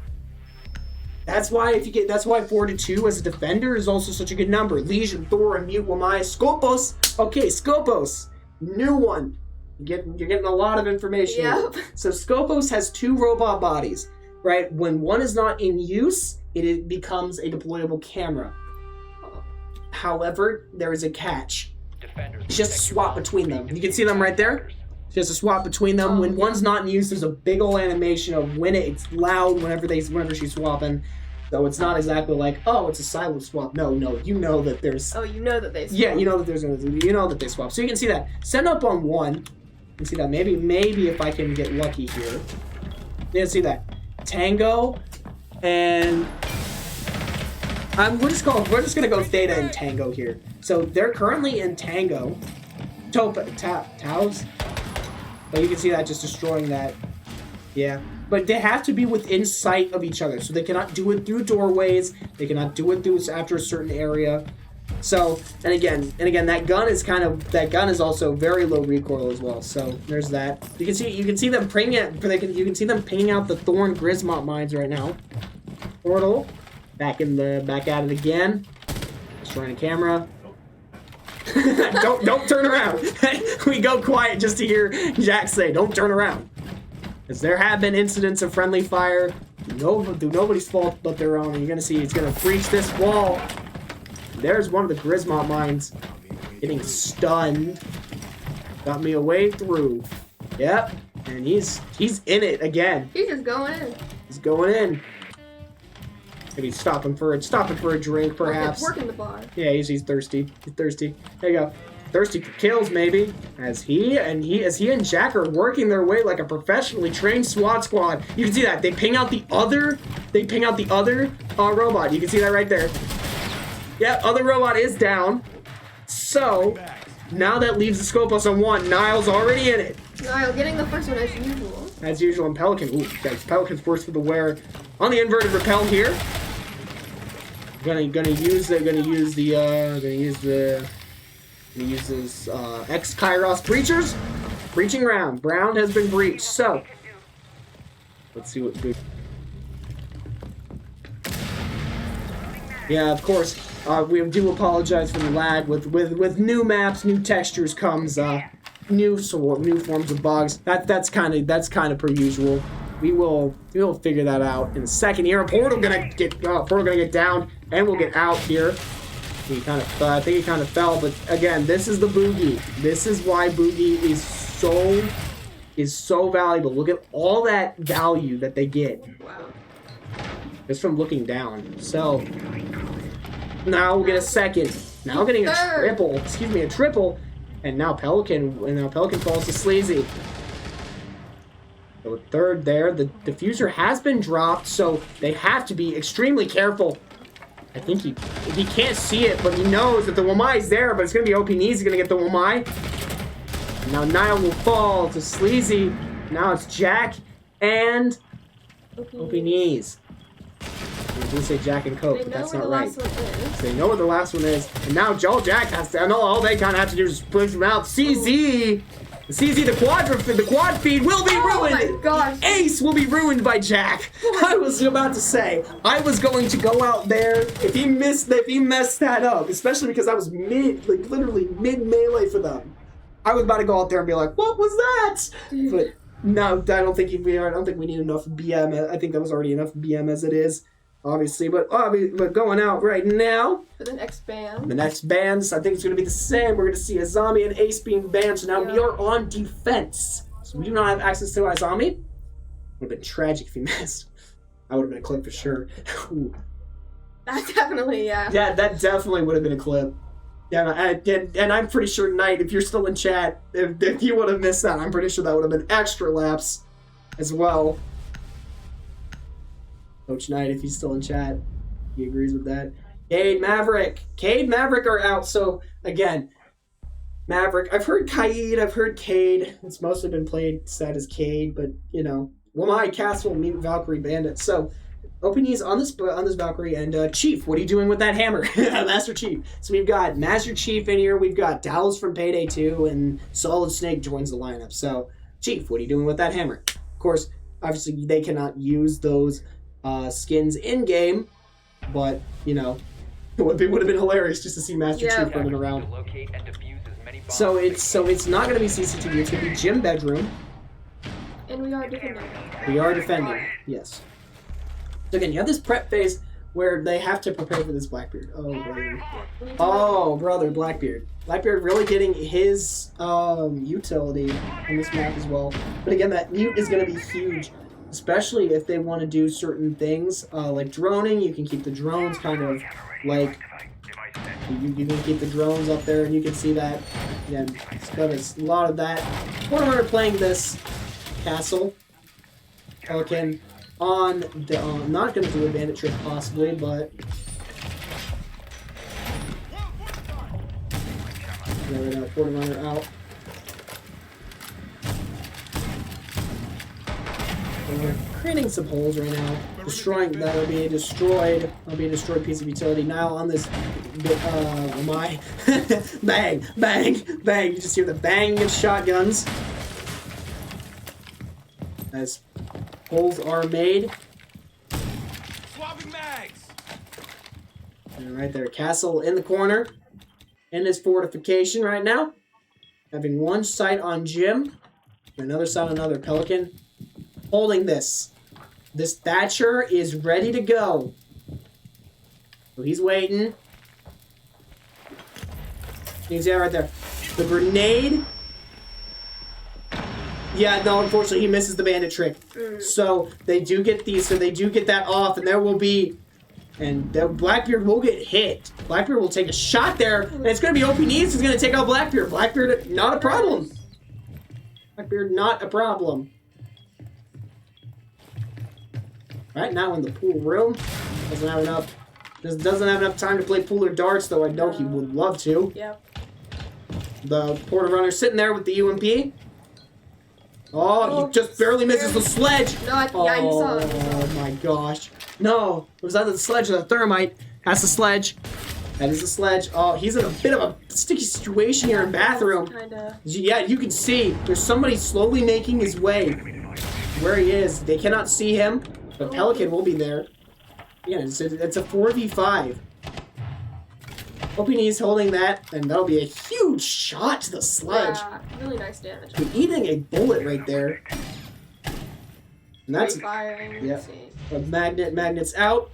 That's why 4-2 as a defender is also such a good number. Legion, Thor, and Mute Wamai, Scopos. Okay, Scopos, new one. You're getting a lot of information. Yep. So Scopos has 2 robot bodies, right? When one is not in use, it becomes a deployable camera. However, there is a catch. It's just a swap between them. You can see them right there. It's just a swap between them. When one's not in use, there's a big ol' animation of it's loud whenever she's swapping. So it's not exactly like, oh, it's a silent swap. No, you know that there's... Oh, you know that they swap. Yeah, you know that they swap. So you can see that. Set up on 1. You can see that. Maybe if I can get lucky here. You can see that. Tango and... we're just gonna go Theta and Tango here. So they're currently in Tango. Taos. But you can see that just destroying that. Yeah. But they have to be within sight of each other. So they cannot do it through doorways. They cannot do it through after a certain area. So, and again, that gun is also very low recoil as well. So there's that. You can see them pinging out the Thorn Grismont mines right now. Portal. Back at it again. Destroying the camera. don't turn around. We go quiet just to hear Jack say, "Don't turn around." Because there have been incidents of friendly fire. Nobody's fault but their own. And you're gonna see he's gonna breach this wall. There's one of the Grismont mines getting stunned. Got me a way through. Yep. And he's in it again. He's just going in. He's going in. Maybe stopping for a drink, perhaps. Working the bar. Yeah, he's thirsty. He's thirsty. There you go. Thirsty for kills, maybe. As he and Jack are working their way like a professionally trained SWAT squad. You can see that. They ping out the other robot. You can see that right there. Yep, other robot is down. So now that leaves the Scopos on 1. Niall's already in it. Niall getting the first one as usual. As usual, and Pelican. Ooh, guys, Pelican's forced for the wear on the inverted repel here. Gonna use this X Kairos breachers. Breaching round. Brown has been breached. So let's see what good. Yeah, of course. We do apologize for the lag. With new maps, new textures comes new forms of bugs. That's kind of per usual. We'll figure that out in a second here. Portal gonna get down, and we'll get out here. I think he kind of fell, but again, this is the Boogie. This is why Boogie is so valuable. Look at all that value that they get. Wow. Just from looking down. So now we'll get a second. Now getting a triple. Excuse me, a triple. And now Pelican falls to Sleazy. So third there. The diffuser has been dropped, so they have to be extremely careful. I think he can't see it, but he knows that the Wamai is there, but it's going to be OP Knees. He's going to get the Wamai. Now Niall will fall to Sleazy. Now it's Jack and OP Knees. gonna say Jack and Coke, They but know that's where not the right. last one is. They know what the last one is, and now Joe Jack has to. No, all they kind of have to do is push them out. CZ, the quad feed will be ruined. Oh my gosh. Ace will be ruined by Jack. I was about to say I was going to go out there if he messed that up, especially because I was literally mid melee for them. I was about to go out there and be like, "What was that?" But no, I don't think we need enough BM. I think that was already enough BM as it is. Obviously, but going out right now. For the next band. The next bands, I think it's going to be the same. We're going to see a zombie and Ace being banned, so now we are on defense. So we do not have access to our zombie. Would have been tragic if he missed. I would have been a clip for sure. Ooh. That definitely, yeah. Yeah, that definitely would have been a clip. Yeah, and I'm pretty sure, Knight, if you're still in chat, if you would have missed that, I'm pretty sure that would have been extra laps as well. Coach Knight, if he's still in chat, he agrees with that. Cade, Maverick are out. So again, Maverick. I've heard Kaid, I've heard Cade. It's mostly been played set as Cade, but you know, Lamai, Castle, Mute, Valkyrie, Bandit. So openings on this Valkyrie and Chief. What are you doing with that hammer, Master Chief? So we've got Master Chief in here. We've got Dallas from Payday 2, and Solid Snake joins the lineup. So Chief, what are you doing with that hammer? Of course, obviously they cannot use those skins in game, but you know, it would have been hilarious just to see Master Chief running around. So it's not going to be CCTV. It's going to be gym bedroom. And we are defending. We are defending. Yes. So again, you have this prep phase where they have to prepare for this Blackbeard. Oh brother. Oh brother, Blackbeard. Blackbeard really getting his utility on this map as well. But again, that mute is going to be huge. Especially if they want to do certain things, like droning. You can keep the drones kind of like, you can keep the drones up there, and you can see that. Again, it's got a lot of that. Forerunner playing this Castle Pelican on the, not going to do a bandit trick possibly, but Forerunner out. We're creating some holes right now. Destroying that'll be a destroyed piece of utility. Now on this my bang, bang, bang. You just hear the bang of shotguns as holes are made. Swapping mags. And right there, Castle in the corner in his fortification right now, having one sight on Jim, another sight on another Pelican. Holding this. This Thatcher is ready to go. So he's waiting. You can see that right there. The grenade. Yeah, no, unfortunately he misses the bandit trick. So they do get these, so they do get that off, and there will be, and the Blackbeard will get hit. Blackbeard will take a shot there, and it's going to be OP Needs who's going to take out Blackbeard. Blackbeard, not a problem. Blackbeard, not a problem. Right now in the pool room, doesn't have enough time to play pool or darts, though I know he would love to. Yep. The Porter Runner sitting there with the UMP. Oh, he just barely misses the sledge. No, yeah, you saw it. Oh my gosh. No, it was either the sledge or the thermite. That's the sledge. That is the sledge. Oh, he's in a bit of a sticky situation here in bathroom. Kinda. Yeah, you can see there's somebody slowly making his way where he is. They cannot see him. But Pelican will be there. Yeah, it's a 4v5. Hoping he's holding that, and that'll be a huge shot to the sledge. Yeah, really nice damage. You're eating a bullet right there. And that's firing. yeah. But magnets out.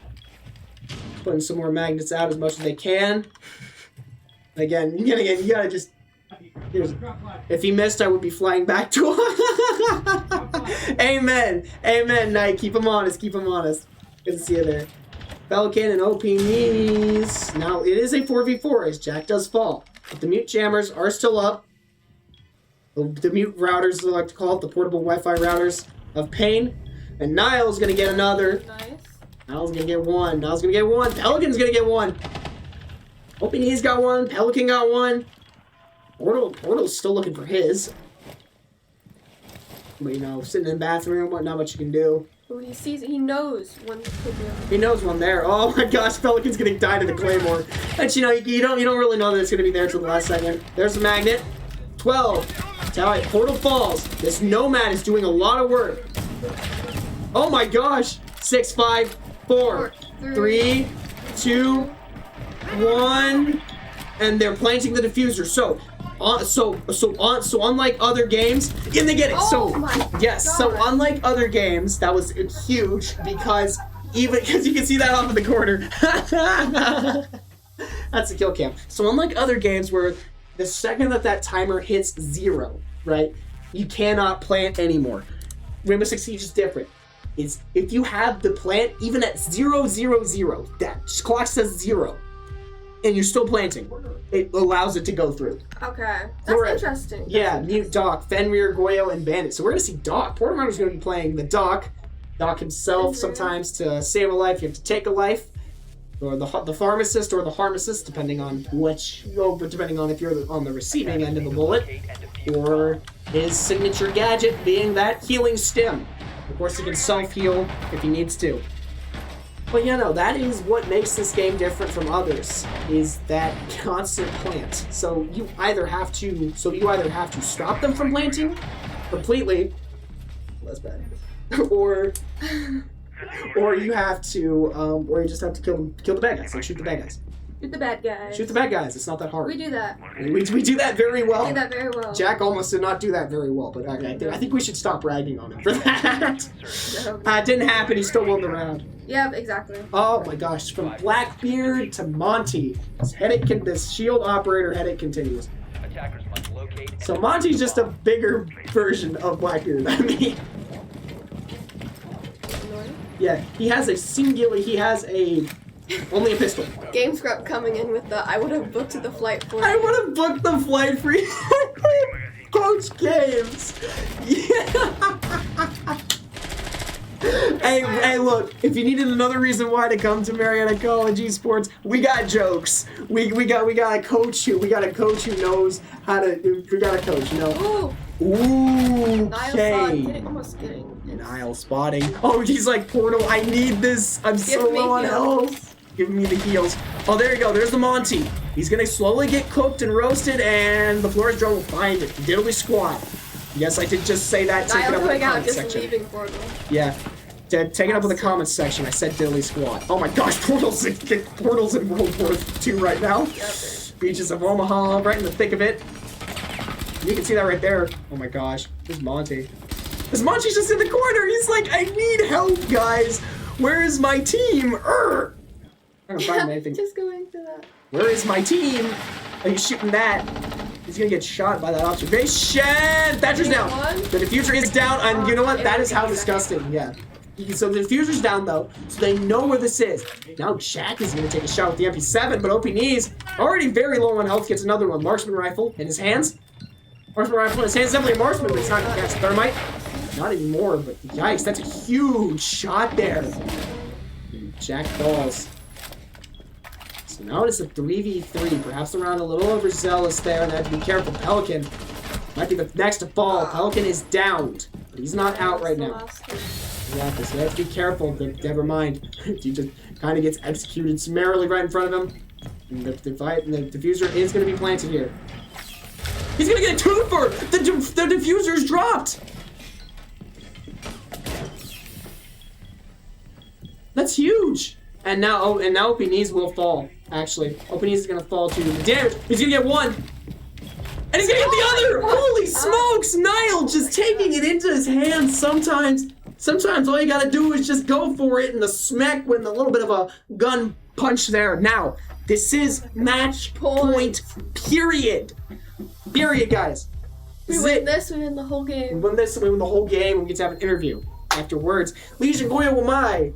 Putting some more magnets out as much as they can. Again, you gotta just. If he missed, I would be flying back to him. Amen. Amen, Knight. Keep him honest. Keep him honest. Good to see you there. Pelican and OP knees. Now, it is a 4v4 as Jack does fall. But the mute jammers are still up. The mute routers, as I like to call it, the portable Wi-Fi routers of pain. And Niall's going to get another. Nice. Niall's going to get one. Niall's going to get one. Pelican's going to get one. OP knees got one. Pelican got one. Portal's still looking for his. But, you know, sitting in the bathroom, not much you can do. But when he sees it, he knows when to put it. He knows one there. Oh my gosh, Pelican's getting died to the Claymore. And you don't really know that it's gonna be there until the last second. There's the magnet. 12. Alright, portal falls. This Nomad is doing a lot of work. Oh my gosh. 6, 5, 4, 3, 2, 1. And they're planting the diffuser. So unlike other games, and they get it. Oh my yes. God. So unlike other games, that was huge because you can see that off in the corner. That's a kill cam. So unlike other games where the second that timer hits 0, right, you cannot plant anymore. Rainbow Six Siege is different. Is if you have the plant even at 0, 0, 0, that clock says 0. And you're still planting, it allows it to go through. Okay, that's interesting. Yeah, Mute, Doc, Fenrir, Goyo, and Bandit. So we're gonna see Doc. Portermount's gonna be playing the Doc. Doc himself, sometimes to save a life, you have to take a life. Or the pharmacist or the harmacist, depending on if you're on the receiving end of the bullet. Or his signature gadget being that healing stim. Of course, he can self-heal if he needs to. But that is what makes this game different from others, is that constant plant. So you either have to stop them from planting completely, that's bad, or you have to, or you just have to kill the bad guys, like shoot the bad guys. Shoot the bad guys. Shoot the bad guys. It's not that hard. We do that. We do that very well. We do that very well. Jack almost did not do that very well, but I think we should stop ragging on him for that. It didn't happen. He still won the round. Yeah, exactly. Oh my gosh! From Blackbeard to Monty, this shield operator headache continues. Attackers must locate. So Monty's just a bigger version of Blackbeard. I mean, yeah, he has only a pistol. Game Scrap coming in with the I would have booked the flight for you. I would have booked the flight for you. Coach Games. Yeah. Hey, look, if you needed another reason why to come to Marietta College Esports, we got jokes. We got a coach who knows how to. We got a coach, Ooh, okay. Almost getting. Nile spotting. Oh, he's like, Portal, I need this. I'm so low on health. Give me the heals. Oh, there you go. There's the Monty. He's going to slowly get cooked and roasted, and the Flores drone will find it. Diddly squat. Yes, I did just say that. Take it up in the comments section. Leaving Portal. Yeah. Take it up in the comments section. I said diddly squat. Oh my gosh, Portal's in World War II right now. Beaches of Omaha, right in the thick of it. You can see that right there. Oh my gosh. There's Monty. This Monty's just in the corner. He's like, I need help, guys. Where is my team? I don't find anything. Just going for that. Where is my team? Oh, he's shooting that. He's gonna get shot by that observation. Thatcher's down. The diffuser is down, and you know what? That is how disgusting. Yeah. So the diffuser's down though, so they know where this is. Now Jack is gonna take a shot with the MP7, but OP Knees, already very low on health, gets another one. Marksman rifle in his hands. Marksman rifle in his hands. Definitely a marksman, but it's not gonna catch thermite. Not anymore, but yikes, that's a huge shot there. Jack falls. So now it's a 3v3. Perhaps the round a little overzealous there, and I have to be careful. Pelican might be the next to fall. Pelican is downed, but he's not out right now. Yeah, so let's be careful, but never mind. He just kind of gets executed summarily right in front of him. And the diffuser is going to be planted here. He's going to get a twofer! The diffuser's dropped! That's huge! And now OP Knees will fall, actually. OP Knees is going to fall to the damage. He's going to get one! And he's going to get the other! Holy smokes! Nile just taking it into his hands Sometimes all you gotta do is just go for it in the smack with a little bit of a gun punch there. Now, this is match point, period. Period, guys. We win this, we win the whole game. We win this, we win the whole game, we get to have an interview afterwards. Legion, Goyo, Wamai.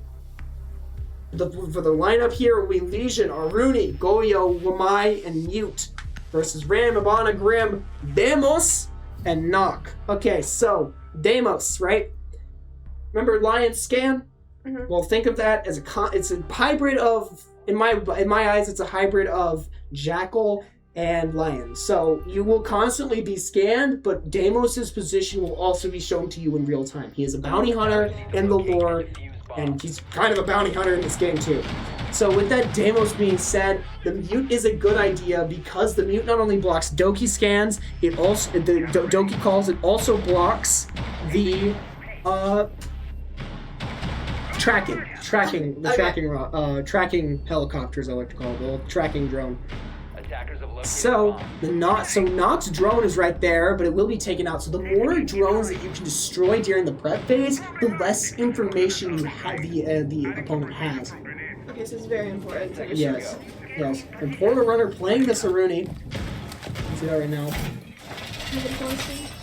For the lineup here, we Legion, Aruni, Goyo, Wamai, and Mute versus Ram, Abana, Grim, Demos, and Knock. Okay, so, Demos, right? Remember Lion Scan? Mm-hmm. Well, think of that as it's a hybrid of, in my eyes, it's a hybrid of Jackal and Lion. So you will constantly be scanned, but Deimos' position will also be shown to you in real time. He is a bounty hunter in the lore, and he's kind of a bounty hunter in this game too. So with that Deimos being said, the mute is a good idea because the mute not only blocks Doki scans, it also Doki calls, it also blocks the tracking helicopters, I like to call it, the tracking drone. Attackers have located So bombs. Nock's drone is right there, but it will be taken out. So the more drones that you can destroy during the prep phase, the less information you have the opponent has. Okay, so it's very important. So Yes. And Portal Runner playing the Saruni. You can see that right now.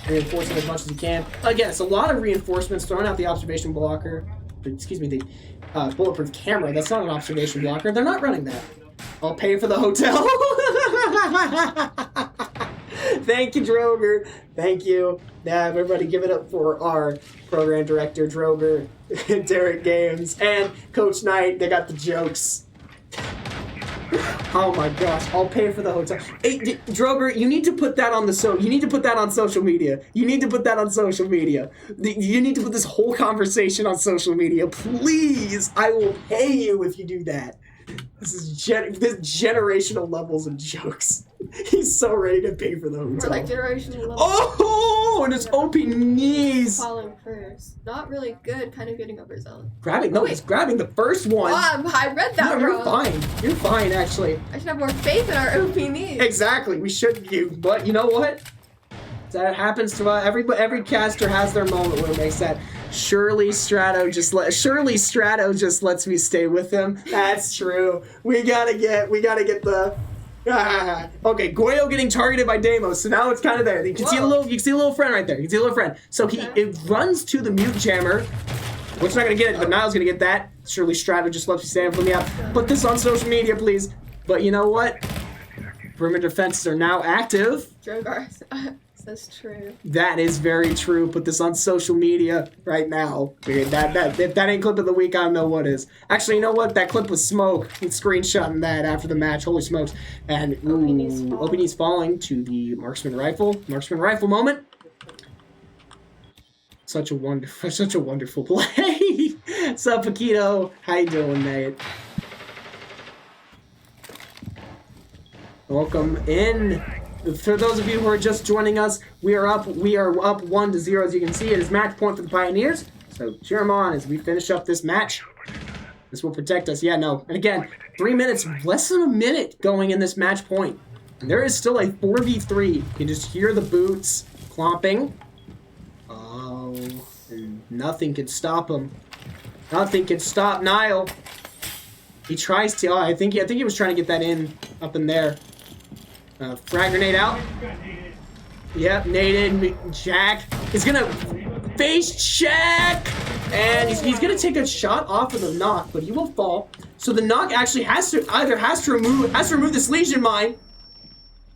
Reinforcing as much as you can. Again, it's a lot of reinforcements, throwing out the observation blocker. Excuse me, the bulletproof camera. That's not an observation blocker. They're not running that. I'll pay for the hotel. Thank you, Droger. Thank you. Yeah, everybody give it up for our program director, Droger, Derek Games, and Coach Knight. They got the jokes. Oh my gosh, I'll pay for the hotel. Hey, Droger, you need to put that on you need to put that on social media. You need to put that on social media. You need to put this whole conversation on social media. Please, I will pay you if you do that. This is this generational levels of jokes. He's so ready to pay for the hotel. Or like generational level. Oh, and his OP knees. Falling first. Not really good, kind of getting over his own. He's grabbing the first one. I read that No, you're wrong. fine. You're fine, actually. I should have more faith in our OP needs. Exactly. We should. But you know what? That happens to every caster has their moment where it makes that. Surely Strato just lets me stay with him. That's true. We gotta get the. Okay, Goyo getting targeted by Deimos, so now it's kind of there. You can see a little friend right there. You can see a little friend. So it runs to the mute jammer. Which not gonna get it, but Niall's gonna get that. Surely Strato just lets me stay with me out. Put this on social media, please. But you know what? Perimeter defenses are now active. Drogar says true. That is very true. Put this on social media right now. If that ain't clip of the week, I don't know what is. Actually, you know what? That clip was Smoke. He's screenshotting that after the match. Holy smokes. And OPN's falling to the marksman rifle. Marksman rifle moment. Such a wonderful play. What's up, Paquito? How you doing, mate? Welcome in. For those of you who are just joining us, we are up 1-0. As you can see, it is match point for the Pioneers. So cheer them on as we finish up this match. This will protect us. Yeah, no. And again, 3 minutes, less than a minute going in this match point. And there is still a 4v3. You can just hear the boots clomping. Oh, and nothing can stop him. Nothing can stop Niall. He tries to. Oh, I think he was trying to get that up in there. Frag grenade out. Yep, naded. Jack is gonna face check, and he's gonna take a shot off of the knock, but he will fall. So the knock actually has to remove this Legion mine.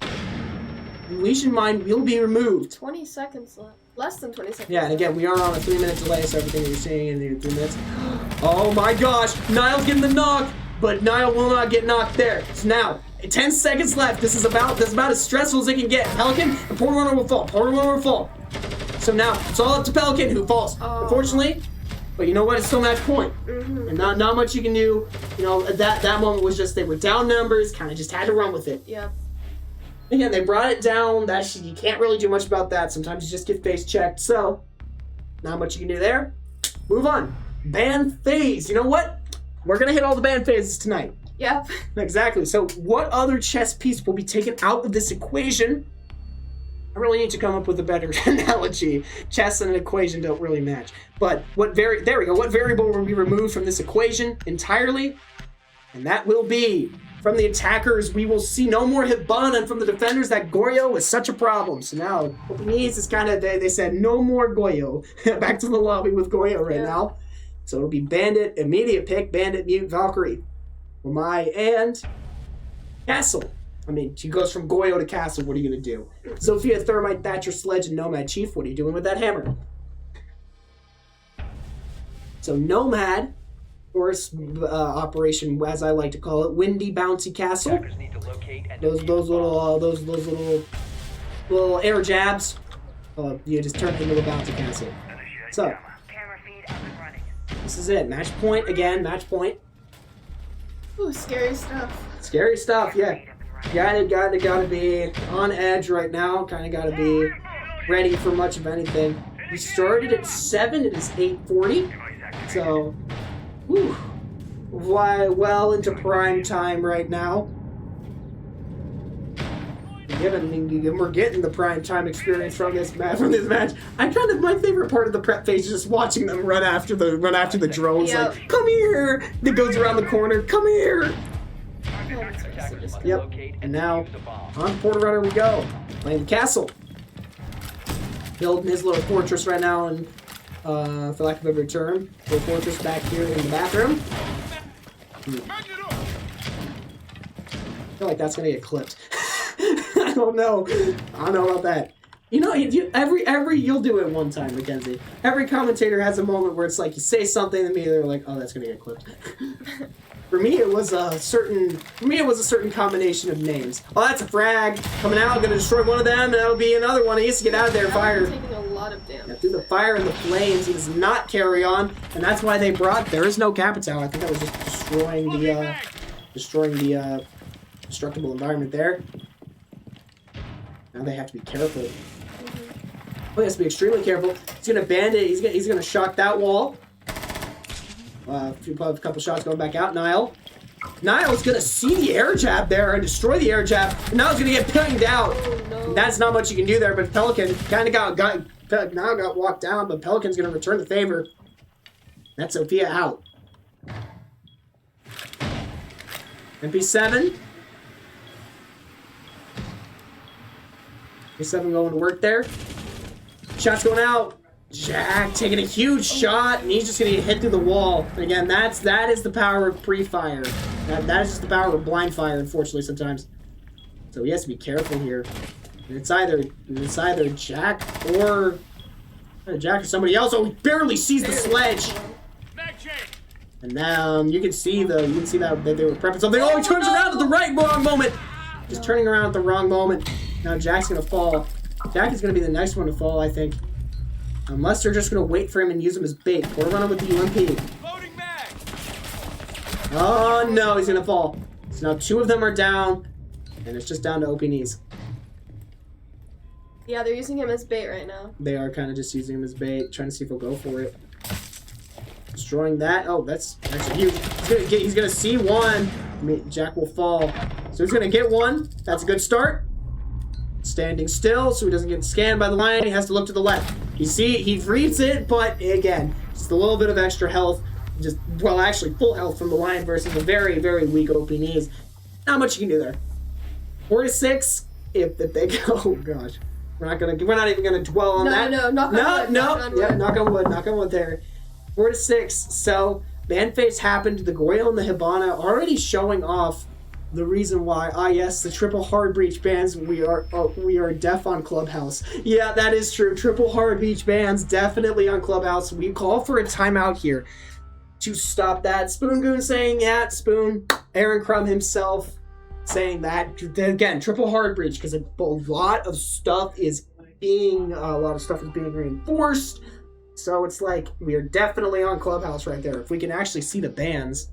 The Legion mine will be removed. 20 seconds left. Less than 20 seconds. Yeah, and again, we are on a 3-minute delay, so everything that you're seeing in the 3 minutes. Oh my gosh, Niall's getting the knock, but Niall will not get knocked there. So now. 10 seconds left. This is about as stressful as it can get. Pelican, the Portal Runner will fall. Portal Runner will fall. So now it's all up to Pelican who falls. Unfortunately, but you know what? It's still match point, and not much you can do. You know that moment was just they were down numbers. Kind of just had to run with it. Yep. Again, they brought it down. You can't really do much about that. Sometimes you just get face checked. So not much you can do there. Move on. Ban phase. You know what? We're gonna hit all the ban phases tonight. Yep. Exactly. So what other chess piece will be taken out of this equation? I really need to come up with a better analogy. Chess and an equation don't really match. But what variable will be removed from this equation entirely? And that will be from the attackers, we will see no more Hibana, and from the defenders, that Goyo was such a problem. So now, what we need is kind of, they said no more Goyo. Back to the lobby with Goyo right now. So it'll be Bandit, immediate pick, Bandit, Mute, Valkyrie. Lamai, and Castle. I mean, she goes from Goyo to Castle. What are you going to do? Sophia, Thermite, Thatcher, Sledge, and Nomad Chief. What are you doing with that hammer? So Nomad course, Operation, as I like to call it, Windy Bouncy Castle. Attackers need to locate and Those defuse little air jabs. You just turn it into a bouncy castle. So Camera feed up and running. this is it. Match point again. Match point. Ooh, scary stuff. Scary stuff. Yeah. Gotta be on edge right now. Kind of gotta be ready for much of anything. We started at 7. It is 8:40. So, whew, well into prime time right now. We're getting the prime time experience from this match. I'm kind of my favorite part of the prep phase is just watching them run after the drones. Yep. Like, come here! That goes around the corner. Come here! attackers must Yep. locate And and now defuse the bomb. on Porter Runner we go. Playing the castle. Building his little fortress right now, and for lack of a better term, little fortress back here in the bathroom. I feel like that's gonna get clipped. I don't know about that. You know, you'll do it one time, Mackenzie. Every commentator has a moment where it's like you say something to me, they're like, "Oh, that's gonna get clipped." For me, it was a certain combination of names. Oh, that's a frag coming out, gonna destroy one of them, and that'll be another one. He has to get out of there. Fire. Taking a lot of damage. Yeah, through the fire and the flames, he does not carry on, and that's why they brought. There is no Capital. I think that was just destroying the destructible environment there. Now they have to be careful. Oh, he has to be extremely careful. He's gonna bandit. He's gonna shock that wall. A couple shots going back out. Niall's gonna see the air jab there and destroy the air jab. And now he's gonna get pinged out. Oh, no. That's not much you can do there. But Pelican kind of got walked down. But Pelican's gonna return the favor. That's Sophia out. MP7. MP7 going to work there. Shots going out. Jack taking a huge shot, and he's just gonna get hit through the wall. And again, that is the power of pre-fire. That is just the power of blind fire, unfortunately, sometimes. So he has to be careful here. And it's either Jack or somebody else. Oh, he barely sees the sledge. And now you can see that they were prepping something. Oh, he turns around at the wrong moment. Just turning around at the wrong moment. Now Jack's gonna fall. Jack is gonna be the next one to fall, I think. Unless they're just gonna wait for him and use him as bait. Or run him with the UMP. Loading mag. Oh no, he's gonna fall. So now 2 of them are down, and it's just down to OP knees. Yeah, they're using him as bait right now. They are kind of just using him as bait, trying to see if he'll go for it. Destroying that. Oh, that's actually huge. He's gonna see one. Jack will fall. So he's gonna get one. That's a good start. Standing still so he doesn't get scanned by the lion. He has to look to the left. He reads it, but again, just a little bit of extra health. Actually full health from the lion versus a very, very weak OP knees. Not much you can do there. 4-6. If they go, oh gosh, we're not even gonna dwell on that. Knock on wood. Yeah, knock on wood there. 4-6. So ban phase happened. The Goyle and the Hibana already showing off the reason why. Yes, the triple hard breach bans. We are deaf on Clubhouse. Yeah, that is true. Triple hard breach bans definitely on Clubhouse. We call for a timeout here to stop that. Spoon Goon saying that. Spoon. Aaron Crum himself saying that. Again, triple hard breach because a lot of stuff is being reinforced. So it's like we are definitely on Clubhouse right there. If we can actually see the bans.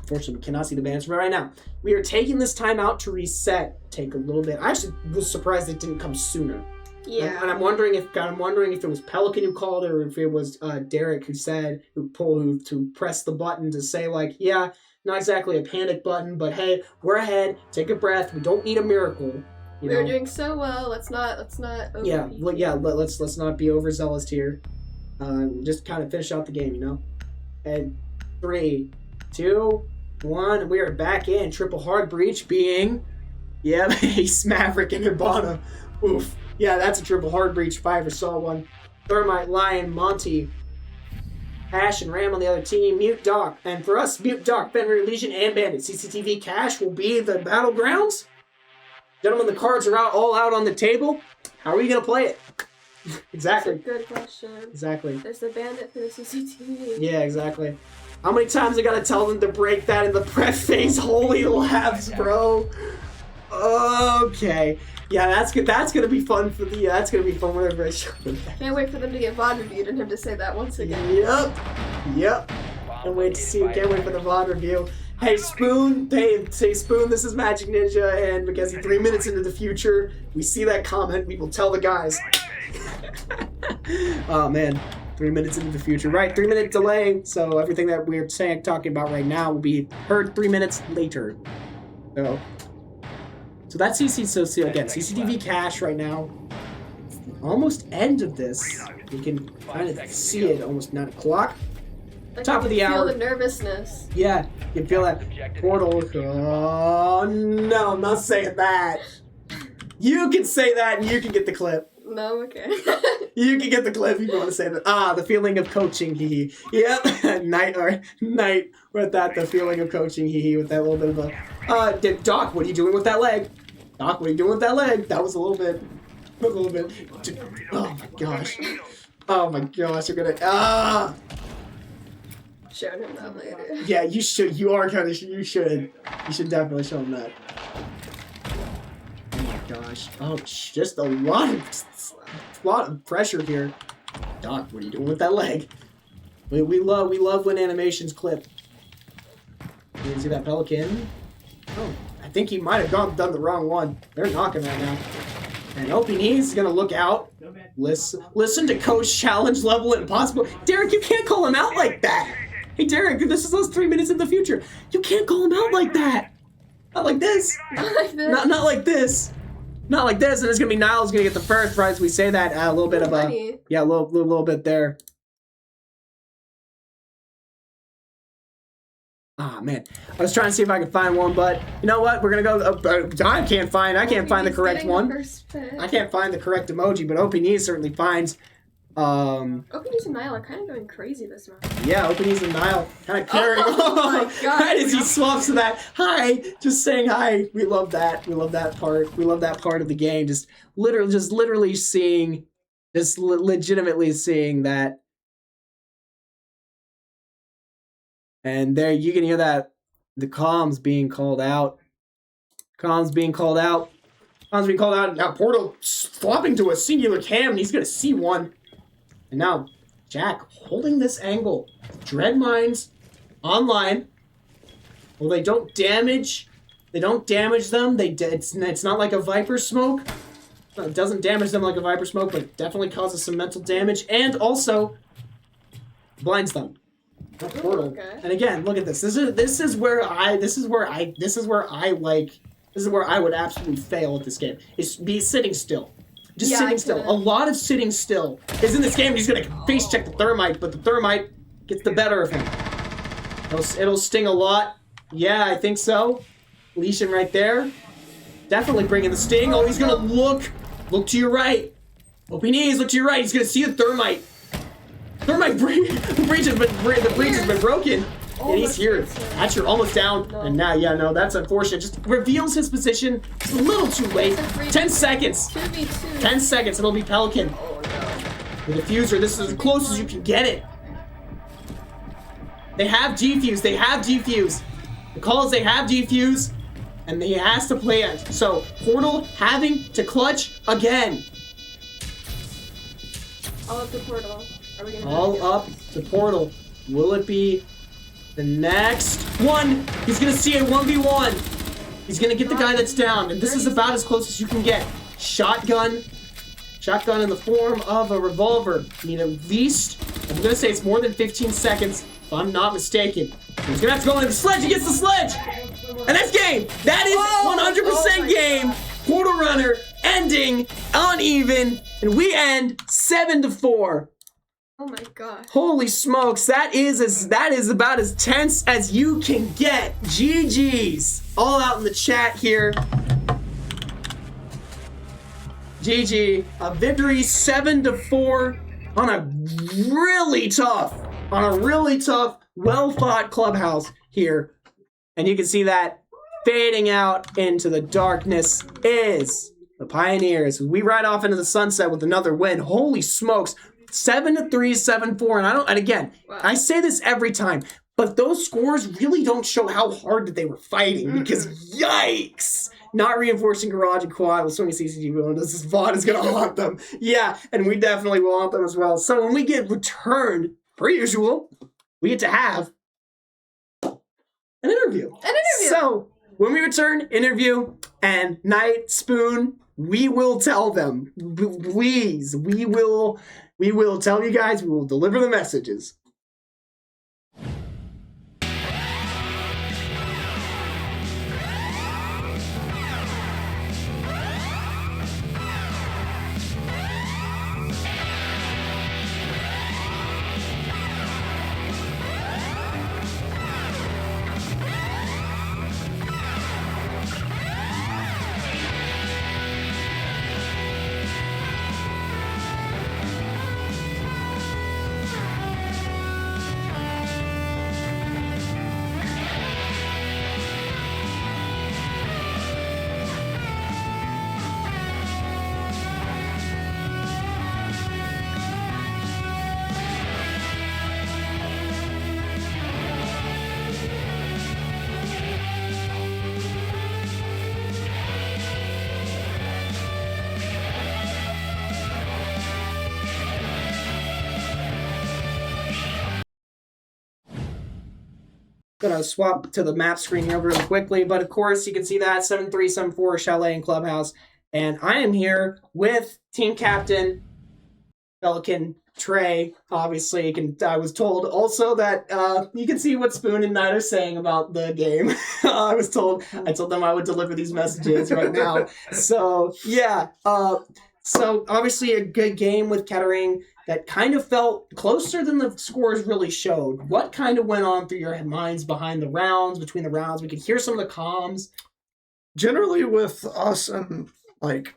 Unfortunately, we cannot see the bans right now. We are taking this time out to reset. Take a little bit. I actually was surprised it didn't come sooner. Yeah. And I'm wondering if it was Pelican who called it, or if it was Derek who pressed the button to say like, yeah, not exactly a panic button, but hey, we're ahead. Take a breath. We don't need a miracle. We're doing so well. Let's not. Let's not be overzealous here. Just kind of finish out the game, And 3, 2, 1, we are back in. Triple hard breach being, Ace, Maverick, and Hibana. Oof. Yeah, that's a triple hard breach if I ever saw one. Thermite, Lion, Monty, Ash, and Ram on the other team. Mute Doc. And for us, Mute Doc, Fenrir, Legion, and Bandit. CCTV Cash will be the battlegrounds. Gentlemen, the cards are all out on the table. How are we going to play it? Exactly. That's a good question. Exactly. There's the Bandit for the CCTV. Yeah, exactly. How many times I gotta tell them to break that in the prep phase? Holy labs, bro. Okay. Yeah, that's good. That's gonna be fun for the. That's gonna be fun whenever I show them that. Can't wait for them to get VOD reviewed and him to say that once again. Yep. Can't wait to see. Can't wait for the VOD review. Hey Spoon, say Spoon. This is Magic Ninja and Mackenzie. 3 minutes into the future, we see that comment. We will tell the guys. Oh man, 3 minutes into the future. Right, 3 minute delay. So everything that we're talking about right now will be heard 3 minutes later. So that's CCTV cache right now. Almost end of this. You can kind of see it. Almost 9 o'clock. Like Top of the hour. Feel the nervousness. Yeah, you can feel that portal. Oh no, I'm not saying that. You can say that, and you can get the clip. No, okay. You can get the clip if you want to say that. The feeling of coaching, hee hee. Yep, night with that. The feeling of coaching, hee hee, with that little bit of a. Doc, what are you doing with that leg? Doc, what are you doing with that leg? That was a little bit. Oh my gosh. Oh my gosh, you're gonna. Showing him that later. Yeah, you should. You are kind of. You should. You should definitely show him that. Oh my gosh. Oh, just a lot of pressure here. Doc, what are you doing with that leg? We love when animations clip. You can see that pelican. Oh, I think he might have done the wrong one. They're knocking right now. And hoping he's gonna look out. Listen to Coach challenge level impossible. Derek, you can't call him out like that. Hey Derek, this is us 3 minutes in the future. You can't call him out like that. Not like this. Not like this. Not like this. Not like this. And it's gonna be Niles gonna get the first prize. We say that a little bit of a a little bit there. Ah man, I was trying to see if I could find one, but you know what? We're gonna go. I can't find the correct one. I can't find the correct emoji, but OPNE certainly finds. OPNEs and Nile are kind of going crazy this month. Yeah, OPNEs and Nile kind of carrying. Oh my god! Right as he swaps to that hi, just saying hi. We love that. We love that part. We love that part of the game. Just literally seeing, legitimately seeing that. And there you can hear that the comms being called out. Comms being called out. Now Portal flopping to a singular cam, and he's gonna see one. And now Jack holding this angle. Dread Mines online. Well, they don't damage them. It's not like a Viper Smoke. It doesn't damage them like a Viper Smoke, but it definitely causes some mental damage, and also blinds them. Portal. Okay. And again, look at this. This is where I would absolutely fail at this game. It's be sitting still. Just sitting still. A lot of sitting still is in this game. He's gonna face check the thermite, but the thermite gets the better of him. It'll sting a lot. Yeah, I think so. Lesion right there. Definitely bringing the sting. Oh, he's gonna look to your right. OPNEs, look to your right. He's gonna see the thermite. The breach has been broken. And he's here. Thatcher almost down. And now, that's unfortunate. Just reveals his position just a little too late. 10 seconds. 10 seconds. It'll be Pelican. The diffuser. This is as close as you can get it. They have defuse. The call is they have defuse. And he has to play it. So, Portal having to clutch again. All up to Portal. All up to Portal. Will it be the next one? He's gonna see a 1v1. He's gonna get the guy that's down, and this is about as close as you can get. Shotgun in the form of a revolver. You need at least, I'm gonna say it's more than 15 seconds, if I'm not mistaken. He's gonna have to go in the sledge. He gets the sledge, and that's game. That is 100% game. Portal Runner ending uneven, and we end 7-4. Oh my god. Holy smokes, that is about as tense as you can get. GG's. All out in the chat here. GG. A victory 7-4 on a really tough, well-fought clubhouse here. And you can see that fading out into the darkness is the Pioneers. We ride off into the sunset with another win. Holy smokes. 7-3, 7-4, and again, I say this every time. But those scores really don't show how hard that they were fighting because yikes! Not reinforcing garage and quad with Sony CCG windows. This VOD is going to haunt them. Yeah, and we definitely will haunt them as well. So when we get returned, per usual, we get to have an interview. So when we return, interview, and Night, Spoon, we will tell them. Please, we will tell you guys. We will deliver the messages. Gonna swap to the map screen here really quickly, but of course you can see that 7374 Chalet and Clubhouse, and I am here with team captain Pelican Trey. Obviously, I was told also that you can see what Spoon and Knight are saying about the game. I told them I would deliver these messages right now. So yeah, so obviously a good game with Kettering that kind of felt closer than the scores really showed. What kind of went on through your minds between the rounds? We could hear some of the comms. Generally with us and like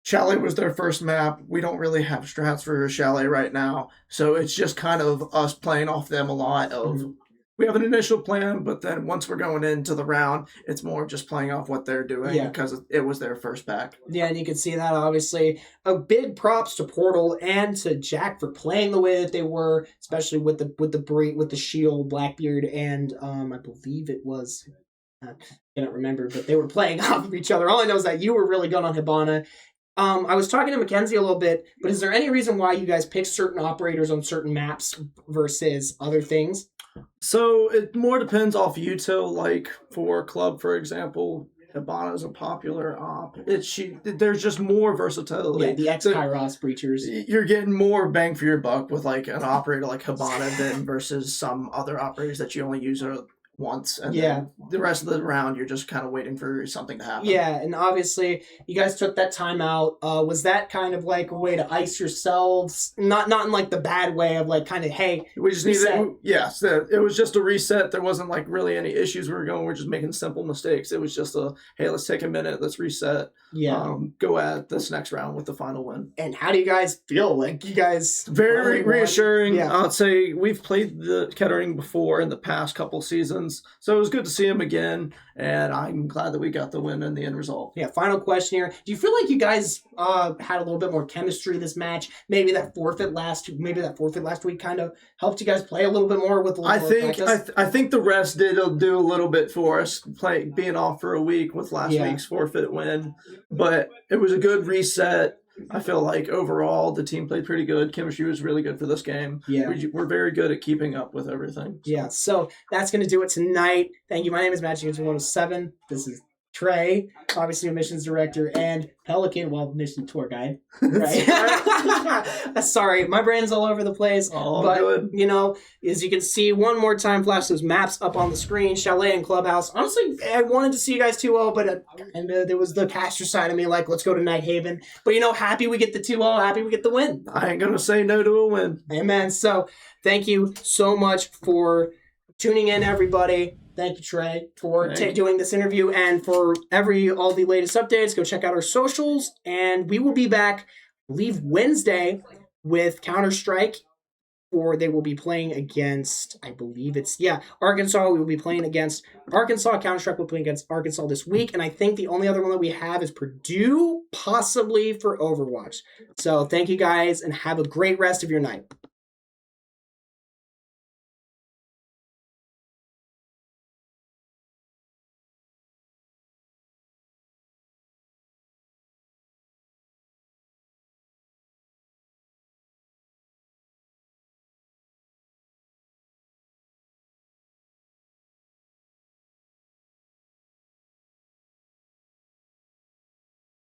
Chalet was their first map. We don't really have strats for Chalet right now. So it's just kind of us playing off them a lot of we have an initial plan, but then once we're going into the round, it's more just playing off what they're doing because it was their first pack. Yeah, and you can see that obviously. A big props to Portal and to Jack for playing the way that they were, especially with the shield, Blackbeard, and I believe it was I can't remember, but they were playing off of each other. All I know is that you were really good on Hibana. I was talking to Mackenzie a little bit, but is there any reason why you guys pick certain operators on certain maps versus other things? So it more depends off util. Like for Club, for example, Hibana is a popular op. There's just more versatility. Yeah, the X-Kairos breachers. You're getting more bang for your buck with like an operator like Hibana than versus some other operators that you only use once, and then the rest of the round you're just kind of waiting for something to happen. Yeah, and obviously you guys took that time out. Was that kind of like a way to ice yourselves? Not in like the bad way of like kind of, hey, we just needed it was just a reset. There wasn't like really any issues we're just making simple mistakes. It was just hey, let's take a minute, let's reset. Yeah. Go at this next round with the final win. And how do you guys feel? Like you guys very reassuring. Yeah. I'd say we've played the Kettering before in the past couple seasons. So it was good to see him again, and I'm glad that we got the win and the end result. Yeah, final question here. Do you feel like you guys had a little bit more chemistry this match? Maybe that forfeit last week kind of helped you guys play a little bit more with a little more practice? I think the rest did do a little bit for us, being off for a week with last week's forfeit win. But it was a good reset. I feel like overall the team played pretty good. Chemistry was really good for this game. Yeah. We're very good at keeping up with everything. So. Yeah, so that's going to do it tonight. Thank you. My name is Magic107. This is Trey, obviously a missions director, and Pelican, mission tour guide. Right? Sorry, my brain's all over the place. But good. You know, as you can see, one more time, flash those maps up on the screen. Chalet and Clubhouse. Honestly, I wanted to see you guys 2-0, but there was the caster side of me like, let's go to Night Haven. But happy we get the 2-0, happy we get the win. I ain't gonna say no to a win. Amen. So thank you so much for tuning in, everybody. Thank you, Trey, for doing this interview, and for all the latest updates. Go check out our socials, and we will be back, I believe, Wednesday with Counter-Strike, or they will be playing against, I believe Arkansas. We will be playing against Arkansas. Counter-Strike will play against Arkansas this week, and I think the only other one that we have is Purdue, possibly for Overwatch. So thank you guys, and have a great rest of your night.